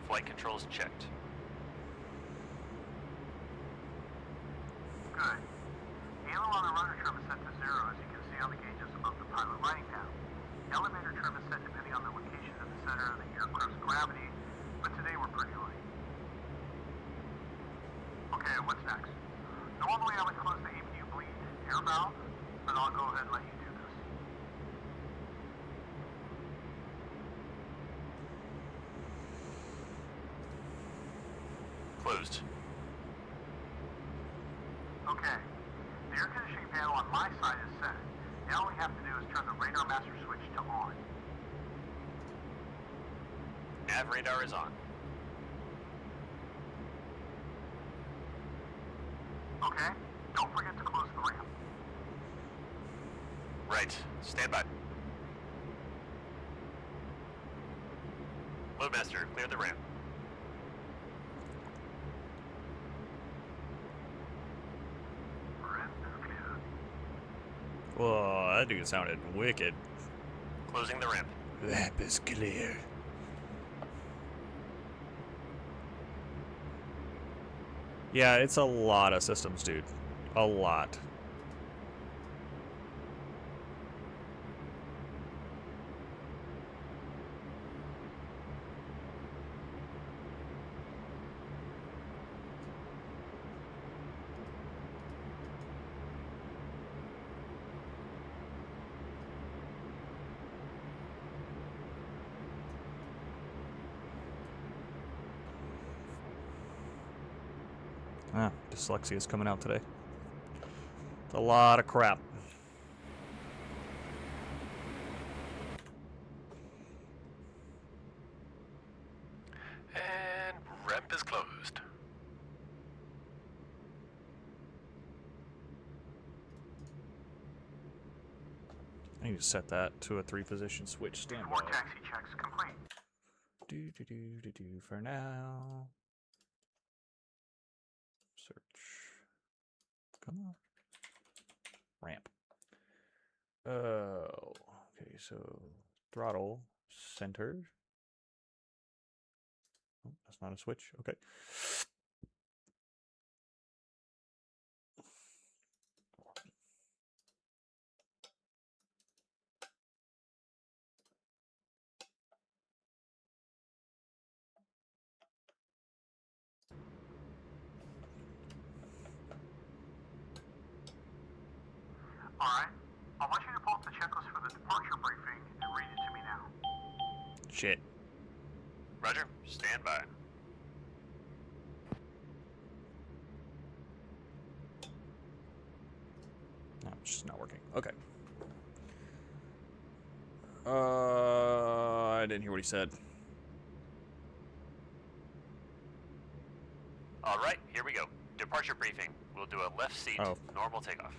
Flight controls checked. Good. Halo on the rudder trim is set to closed. Okay. The air conditioning panel on my side is set. Now all we have to do is turn the radar master switch to on. Nav radar is on. Okay? Don't forget to close the ramp. Right. Stand by. Loadmaster, clear the ramp. Ramp is clear. Whoa, that dude sounded wicked. Closing the ramp. Ramp is clear. Yeah, it's a lot of systems, dude. A lot. Ah, dyslexia is coming out today. It's a lot of crap. And ramp is closed. I need to set that to a 3-position switch standby. Before taxi checks complete. Do for now. Search. Come on. Ramp. Oh, okay, so throttle center. Oh, that's not a switch. Okay. Alright. I want you to pull up the checklist for the departure briefing and read it to me now. Shit. Roger. Stand by. No, it's just not working. Okay. I didn't hear what he said. All right, here we go. Departure briefing. We'll do a left seat, Oh. normal takeoff.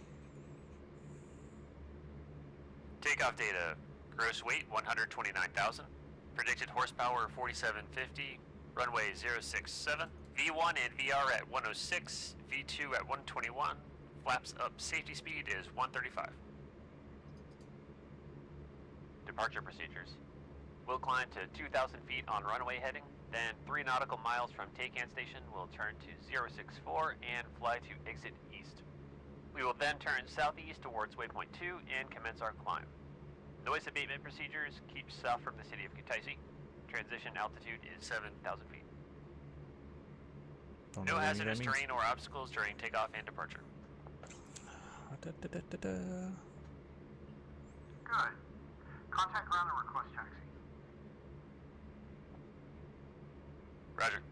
Takeoff data. Gross weight 129,000. Predicted horsepower 4750. Runway 067. V1 and VR at 106. V2 at 121. Flaps up. Safety speed is 135. Departure procedures. We'll climb to 2,000 feet on runway heading. Then 3 nautical miles from Taycan Station, we'll turn to 064 and fly to exit east. We will then turn southeast towards waypoint 2 and commence our climb. Noise abatement procedures keep south from the city of Kutaisi. Transition altitude is 7,000 feet. Don't No know what any of that hazardous means. terrain or obstacles during takeoff and departure. Da-da-da-da-da. Good. Contact ground and request taxi. Roger.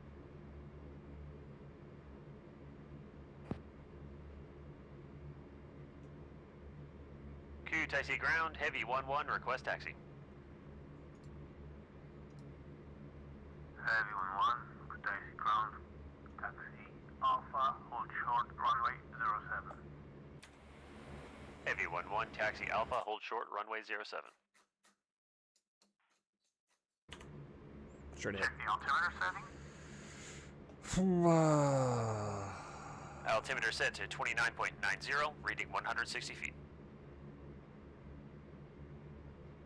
Kutaisi ground, heavy 1-1, request taxi. Heavy 1-1, Kutaisi ground. Taxi Alpha, hold short, runway 07. Heavy 1-1, taxi Alpha, hold short, runway 07. Straight ahead. Check the altimeter setting. Altimeter set to 29.90, reading 160 feet.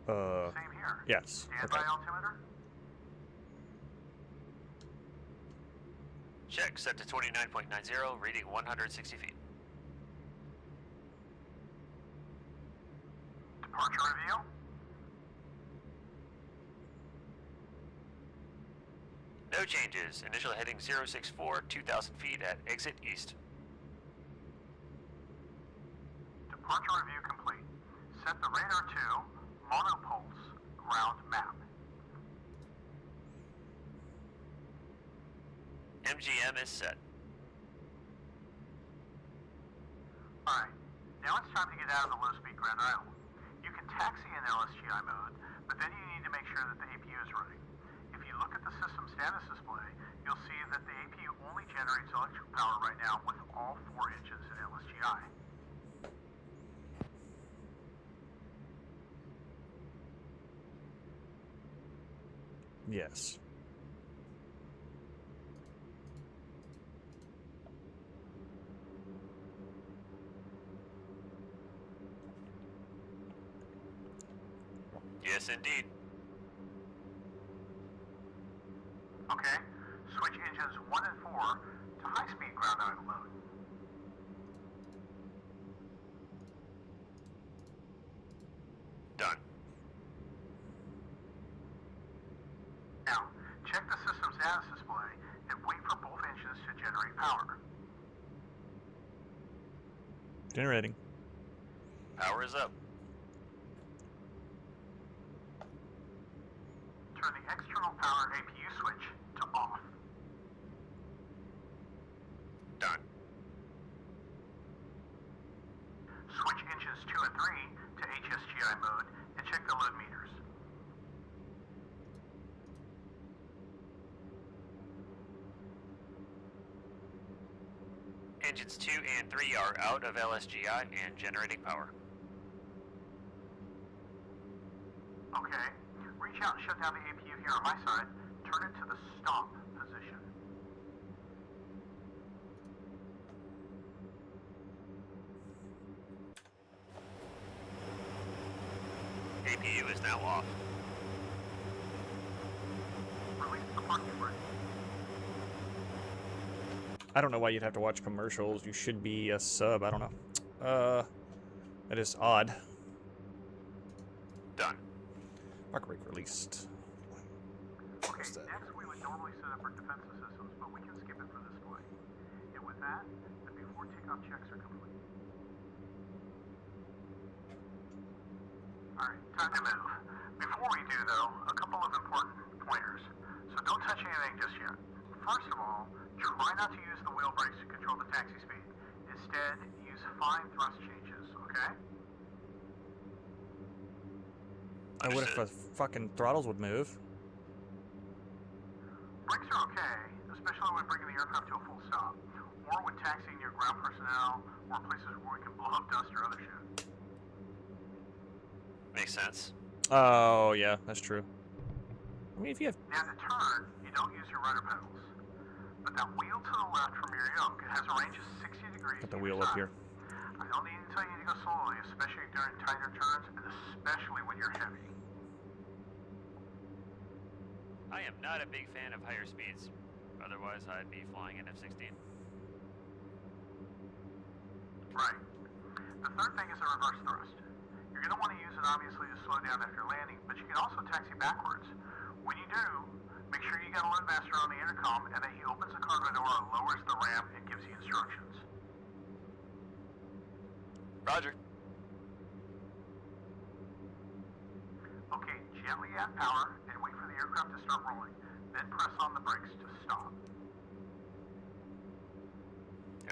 Same here. Yes. Standby Okay. altimeter. Check set to 29.90, reading 160 feet. Departure reveal. No changes. Initial heading 064, 2,000 feet at exit east. Departure review complete. Set the radar to monopulse ground map. MGM is set. Alright, now it's time to get out of the low-speed ground idle. You can taxi in LSGI mode, but then you need to make sure that the APU is running. If you look at the system status display, you'll see that the APU only generates electrical power right now with all 4 engines in LSGI. Yes. Yes, indeed. Okay, switch engines 1 and 4 to high-speed ground idle mode. Done. Now, check the system status display and wait for both engines to generate power. Generating. Power is up. Turn the external power APU switch to off. Done. Switch engines 2 and 3 to HSGI mode and check the load meters. Engines 2 and 3 are out of LSGI and generating power. Okay, reach out and shut down the APU here on my side. Turn it to the stop position. APU is now off. Release the parking brake. I don't know why you'd have to watch commercials. You should be a sub. I don't know. That is odd. Done. Park brake released. Okay, What's that? next we would normally set up our defensive systems, but we can skip it for this flight. And with that, the before takeoff checks are complete. Alright, time to move. Before we do though, a couple of important pointers. So don't touch anything just yet. First of all, try not to use the wheel brakes to control the taxi speed. Instead, use fine thrust changes, okay? And what if the fucking throttles would move? Brakes are okay, especially when bringing the aircraft to a full stop, or when taxiing your ground personnel, or places where we can blow up dust or other shit. Makes sense. Oh, yeah, that's true. I mean, if you have... Now to turn, you don't use your rudder pedals. But that wheel to the left from your yoke has a range of 60 degrees. Got the to wheel your up side. here. I don't need to tell you to go slowly, especially during tighter turns, and especially when you're heavy. I am not a big fan of higher speeds. Otherwise, I'd be flying an F-16. Right. The third thing is the reverse thrust. You're going to want to use it obviously to slow down after landing, but you can also taxi backwards. When you do, make sure you got a loadmaster on the intercom and that he opens the cargo door, lowers the ramp, and gives you instructions. Roger. Okay, gently add power and wait for the aircraft to start rolling. Then press on the brakes to stop.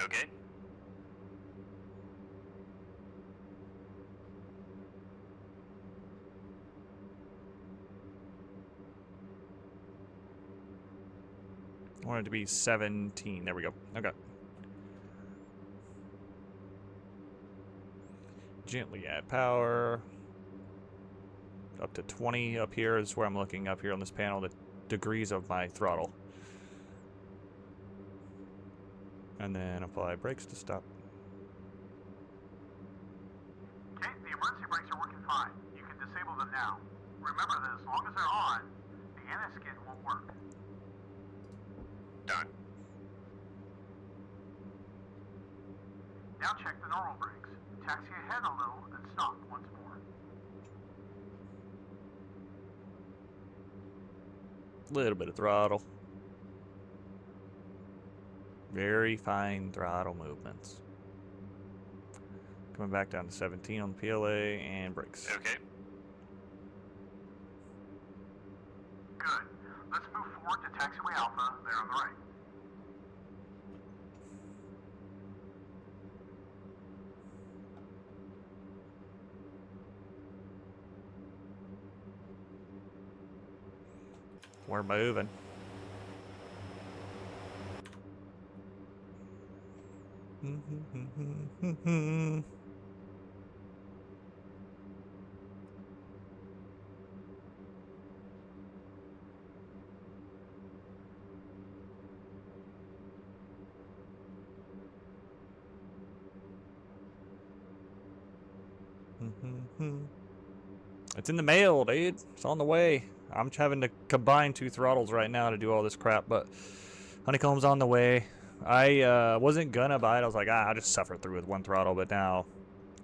Okay. I want it to be 17. There we go. Okay. Gently add power. Up to 20 up here is where I'm looking up here on this panel, the degrees of my throttle. And then apply brakes to stop. Okay, the emergency brakes are working fine. You can disable them now. Remember that as long as they're on, the anti-skid won't work. Done. Now check the normal brakes. Taxi ahead a little and stop once more. Little bit of throttle. Very fine throttle movements. Coming back down to 17 on the PLA and brakes. Okay. Good. Let's move forward to taxiway Alpha there on the right. We're moving. It's in the mail, dude. It's on the way. I'm having to combine 2 throttles right now to do all this crap, but honeycomb's on the way. I wasn't gonna buy it. I was like, I'll just suffer through with 1 throttle, but now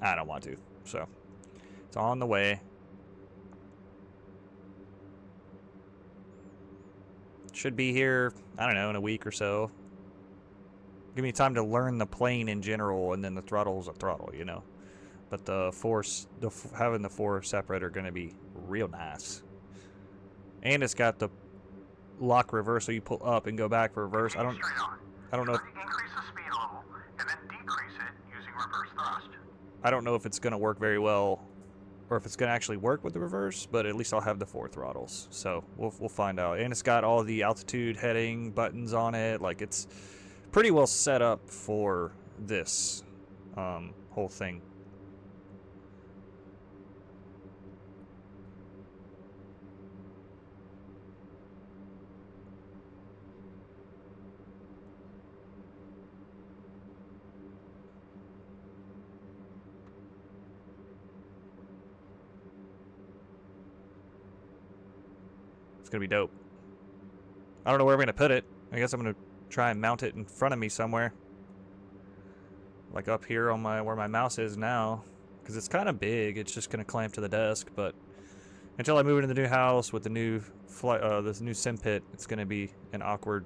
I don't want to. So it's on the way. Should be here, I don't know, in a week or so. Give me time to learn the plane in general, and then the throttle's a throttle, you know. But the having the 4 separate are going to be real nice. And it's got the lock reverse, so you pull up and go back for reverse. I don't know. Increase the speed level and then decrease it using reverse thrust. I don't know if it's going to work very well, or if it's going to actually work with the reverse. But at least I'll have the 4 throttles, so we'll find out. And it's got all the altitude heading buttons on it. Like, it's pretty well set up for this whole thing. It's gonna be dope. I don't know where I'm gonna put it. I guess I'm gonna try and mount it in front of me somewhere, like up here on where my mouse is now, because it's kind of big. It's just gonna clamp to the desk. But until I move into the new house with the new this new sim pit, it's gonna be an awkward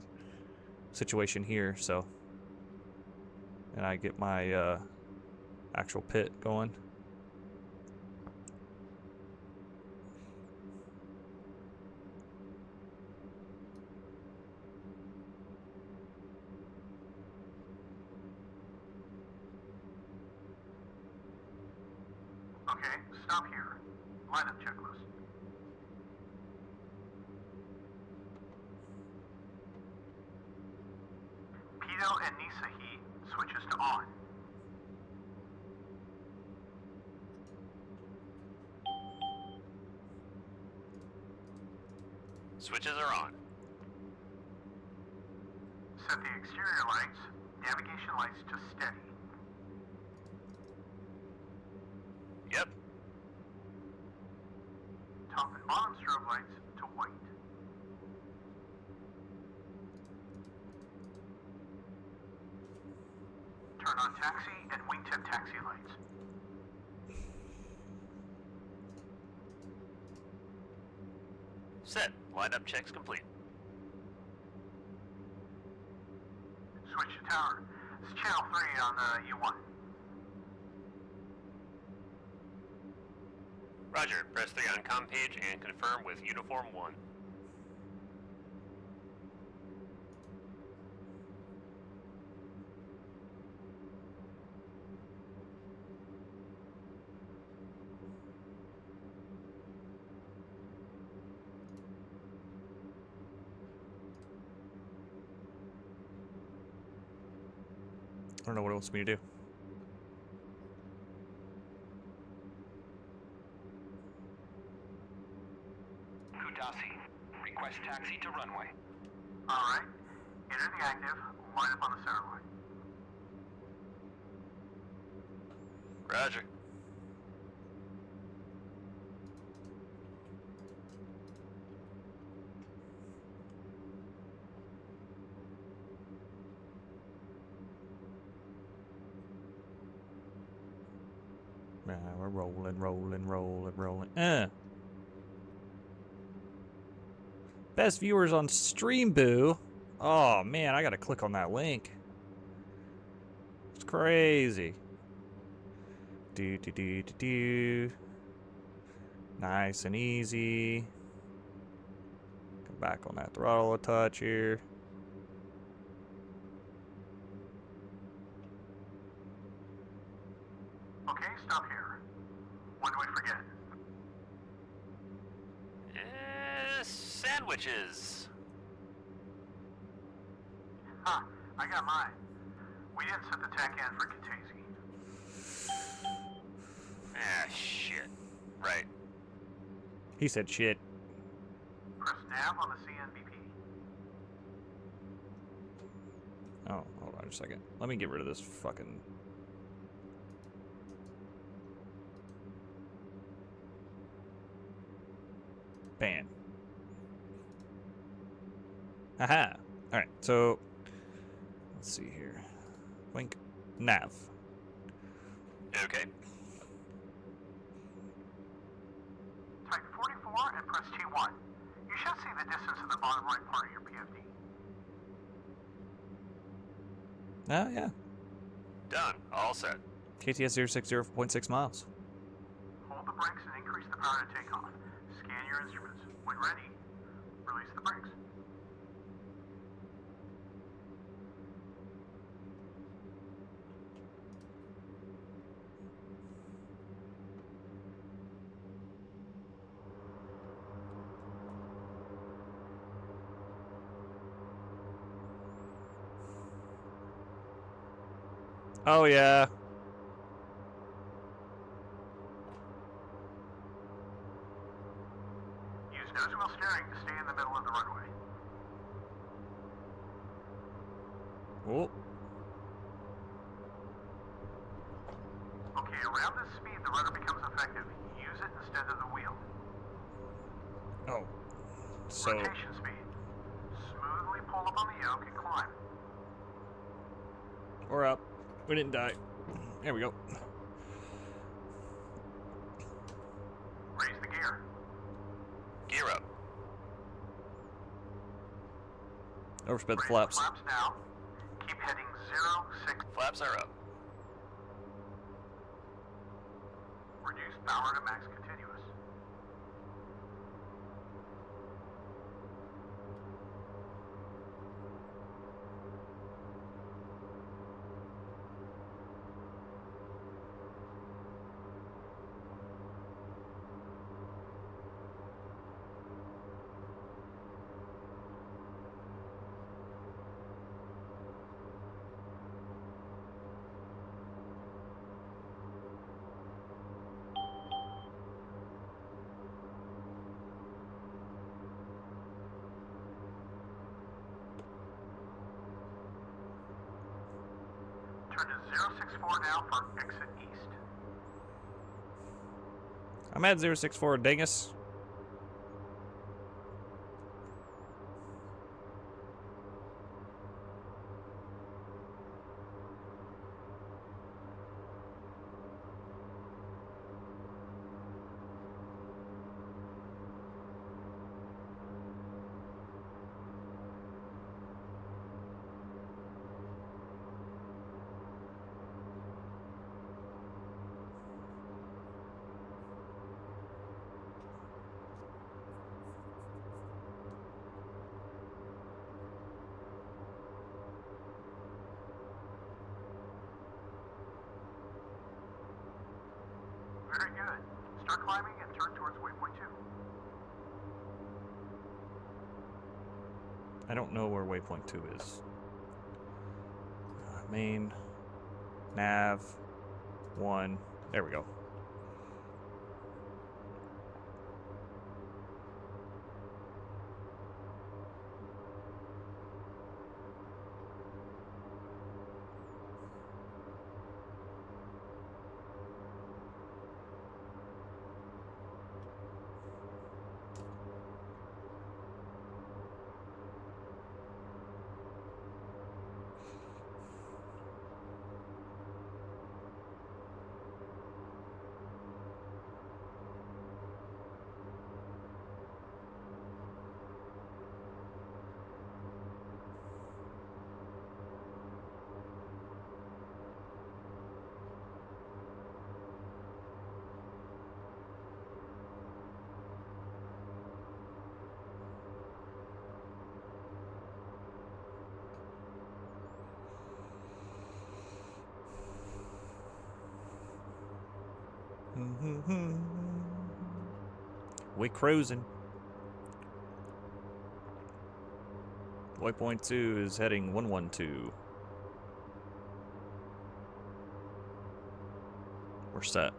situation here. So, and I get my actual pit going. Okay, stop here. Lineup checklist. Pitot and Nisa heat switches to on. Switches are on. Set the exterior lights, navigation lights to steady. Yep. Top and bottom strobe lights to white. Turn on taxi and wingtip taxi lights. Set. Lineup checks complete. Switch to tower. It's channel 3 on the U1. Roger. Press 3 on comm page and confirm with uniform 1. I don't know what it wants me to do. Kudasi, request taxi to runway. Alright. Enter the active. Line up on the center line. Roger. Yeah, we're rolling. Best viewers on Stream Boo. Oh man, I gotta click on that link. It's crazy. Do. Nice and easy. Come back on that throttle a touch here. Okay, stop here. When do we forget? switches. Huh, I got mine. We didn't set the tech in for Katesi. Ah, shit. Right. He said shit. Press nav on the CNBP. Oh, hold on a second. Let me get rid of this fucking... ban. Aha! Alright, so... let's see here. Wink. Nav. Okay. Type 44 and press T1. You should see the distance in the bottom right part of your PFD. Ah, yeah. Done. All set. KTS 060.6 miles. Hold the brakes and increase the power to take off. Scan your instruments. When ready, release the brakes. Oh, yeah. Use nose wheel steering to stay in the middle of the runway. Oh. Okay, around this speed, the rudder becomes effective. Use it instead of the wheel. Oh. So... Rotation speed. Smoothly pull up on the yoke and climb. we're up. We didn't die. There we go. Raise the gear. Gear up. Overspread the Raise flaps. the flaps now. Keep heading 06. Flaps are up. Reduce power to max continuous. Turn to 064 now for exit east. I'm at 064 dingus. Very good. Start climbing and turn towards waypoint 2. I don't know where waypoint 2 is. Main. Nav. 1. There we go. We cruising. Waypoint 2 is heading 112. We're set.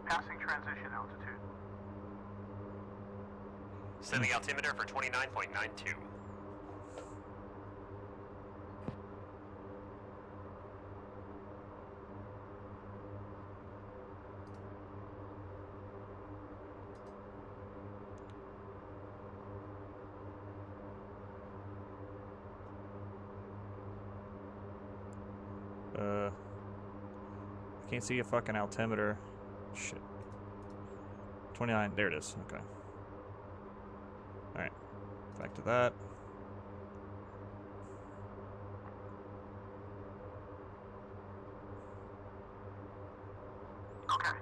Passing transition altitude. Setting altimeter for 29.92. I can't see a fucking altimeter. Shit. 29, there it is, okay. Alright, back to that. Okay.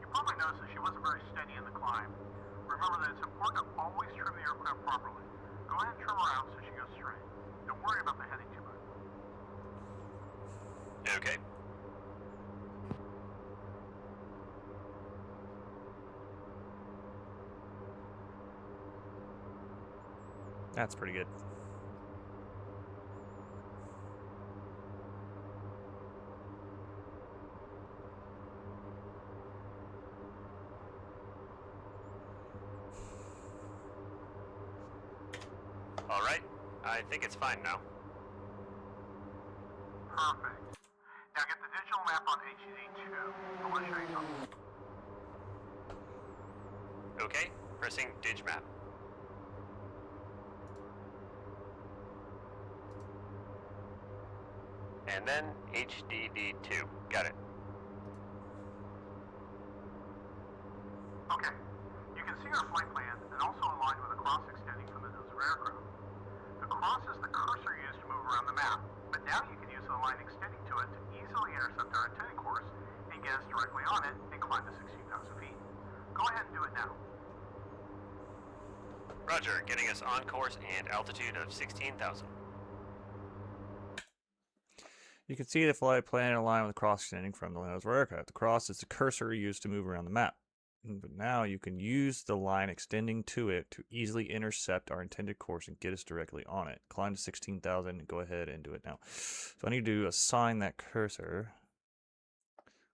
You probably noticed that she wasn't very steady in the climb. Remember that it's important to always trim the aircraft properly. Go ahead and trim her out so she goes straight. Don't worry about the heading too much. Okay. That's pretty good. All right. I think it's fine now. Perfect. Now get the digital map on HD2. I want to show you something. Okay. Pressing Dig Map. And then HDD2. Got it. Okay. You can see our flight plan and also aligned with a cross extending from the nose of our aircraft. The cross is the cursor used to move around the map, but now you can use the line extending to it to easily intercept our antenna course and get us directly on it and climb to 16,000 feet. Go ahead and do it now. Roger. Getting us on course and altitude of 16,000. You can see the flight plan in line with the cross extending from the nose of our aircraft. The cross is the cursor used to move around the map. But now you can use the line extending to it to easily intercept our intended course and get us directly on it. Climb to 16,000 and go ahead and do it now. So I need to assign that cursor.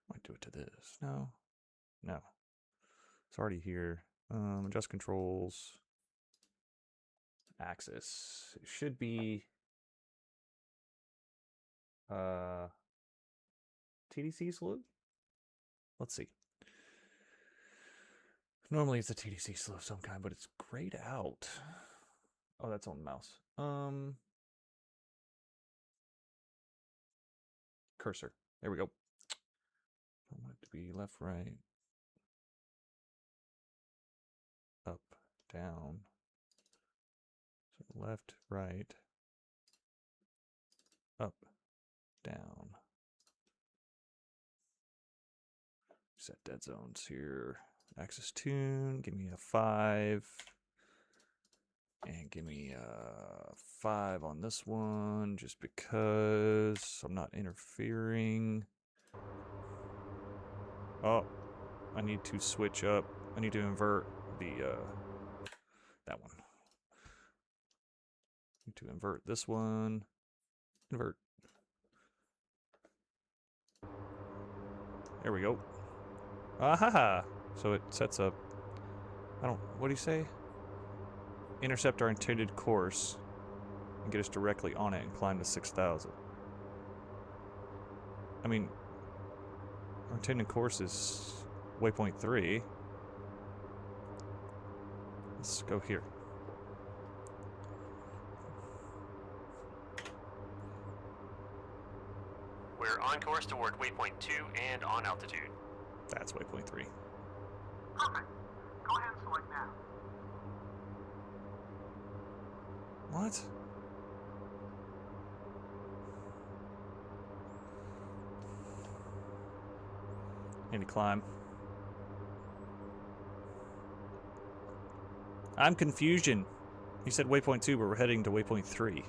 Might do it to this. No. No. It's already here. Adjust controls. Axis. It should be TDC slew? Let's see. Normally it's a TDC slew of some kind, but it's grayed out. Oh, that's on the mouse. Cursor. There we go. I want it to be left, right, up, down. So left, right, up, down. Set dead zones here. Axis tune, give me a 5. And give me a 5 on this one, just because I'm not interfering. Oh, I need to switch up. I need to invert the, that one. Need to invert this one. Invert. There we go. Ah-ha-ha! So it sets up... what do you say? Intercept our intended course and get us directly on it and climb to 6,000. I mean, our intended course is waypoint 3. Let's go here. We're on course toward waypoint 2 and on altitude. That's waypoint 3. Perfect. Go ahead and select now. What? Need to climb. I'm confusion. He said waypoint 2, but we're heading to waypoint 3.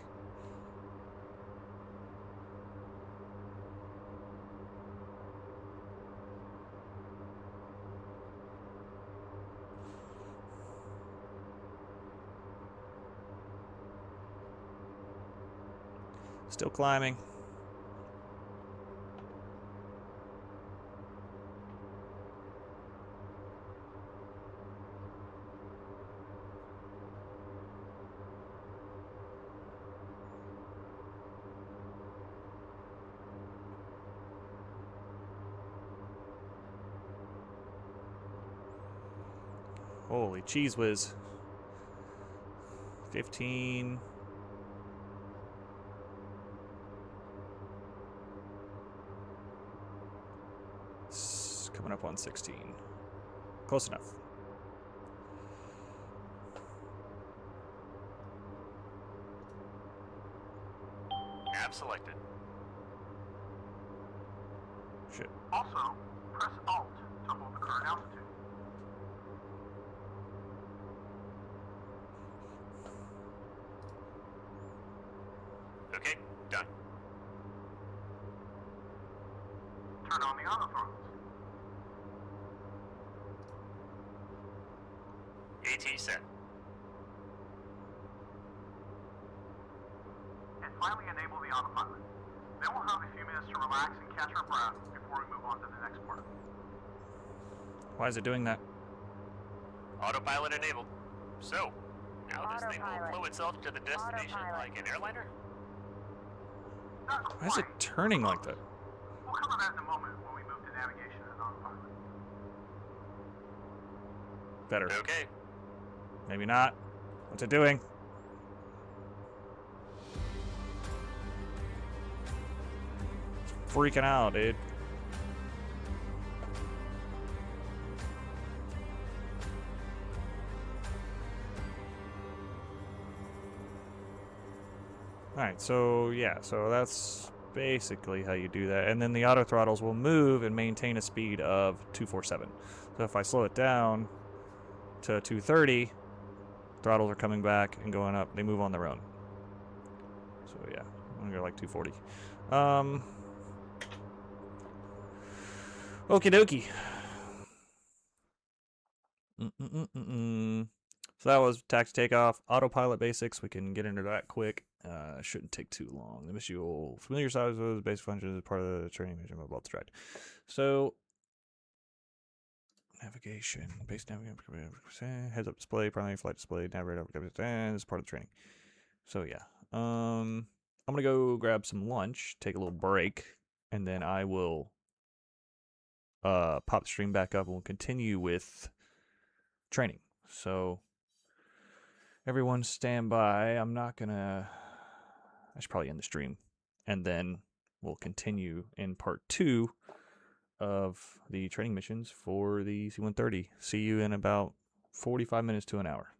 Still climbing. Holy cheese whiz. 15. Coming up on 16. Close enough. Nav selected. Shit. Also, press Alt to hold the current altitude. Okay, done. Turn on the auto throttles. AT set. And finally enable the autopilot. Then we'll have a few minutes to relax and catch our breath before we move on to the next part. Why is it doing that? Autopilot enabled. So, now this thing will Autopilot. flow itself to the destination Autopilot. like an airliner? Not Why is it quite. turning like that? We'll cover that in a moment when we move to navigation and autopilot. Better. Okay. Maybe not. What's it doing? It's freaking out, dude. Alright, so yeah, so that's basically how you do that. And then the auto throttles will move and maintain a speed of 247. So if I slow it down to 230, throttles are coming back and going up. They move on their own. So yeah, I'm gonna go like 240. Okie dokie. So that was taxi takeoff, autopilot basics. We can get into that quick. Shouldn't take too long. The mission will familiar size with basic functions as part of the training mission about the ride. So navigation, base navigation, heads up display, primary flight display, navigate over and is part of the training. So yeah, I'm gonna go grab some lunch, take a little break, and then I will pop the stream back up and we'll continue with training. So everyone stand by. I should probably end the stream, and then we'll continue in part 2 of the training missions for the C130. See you in about 45 minutes to an hour.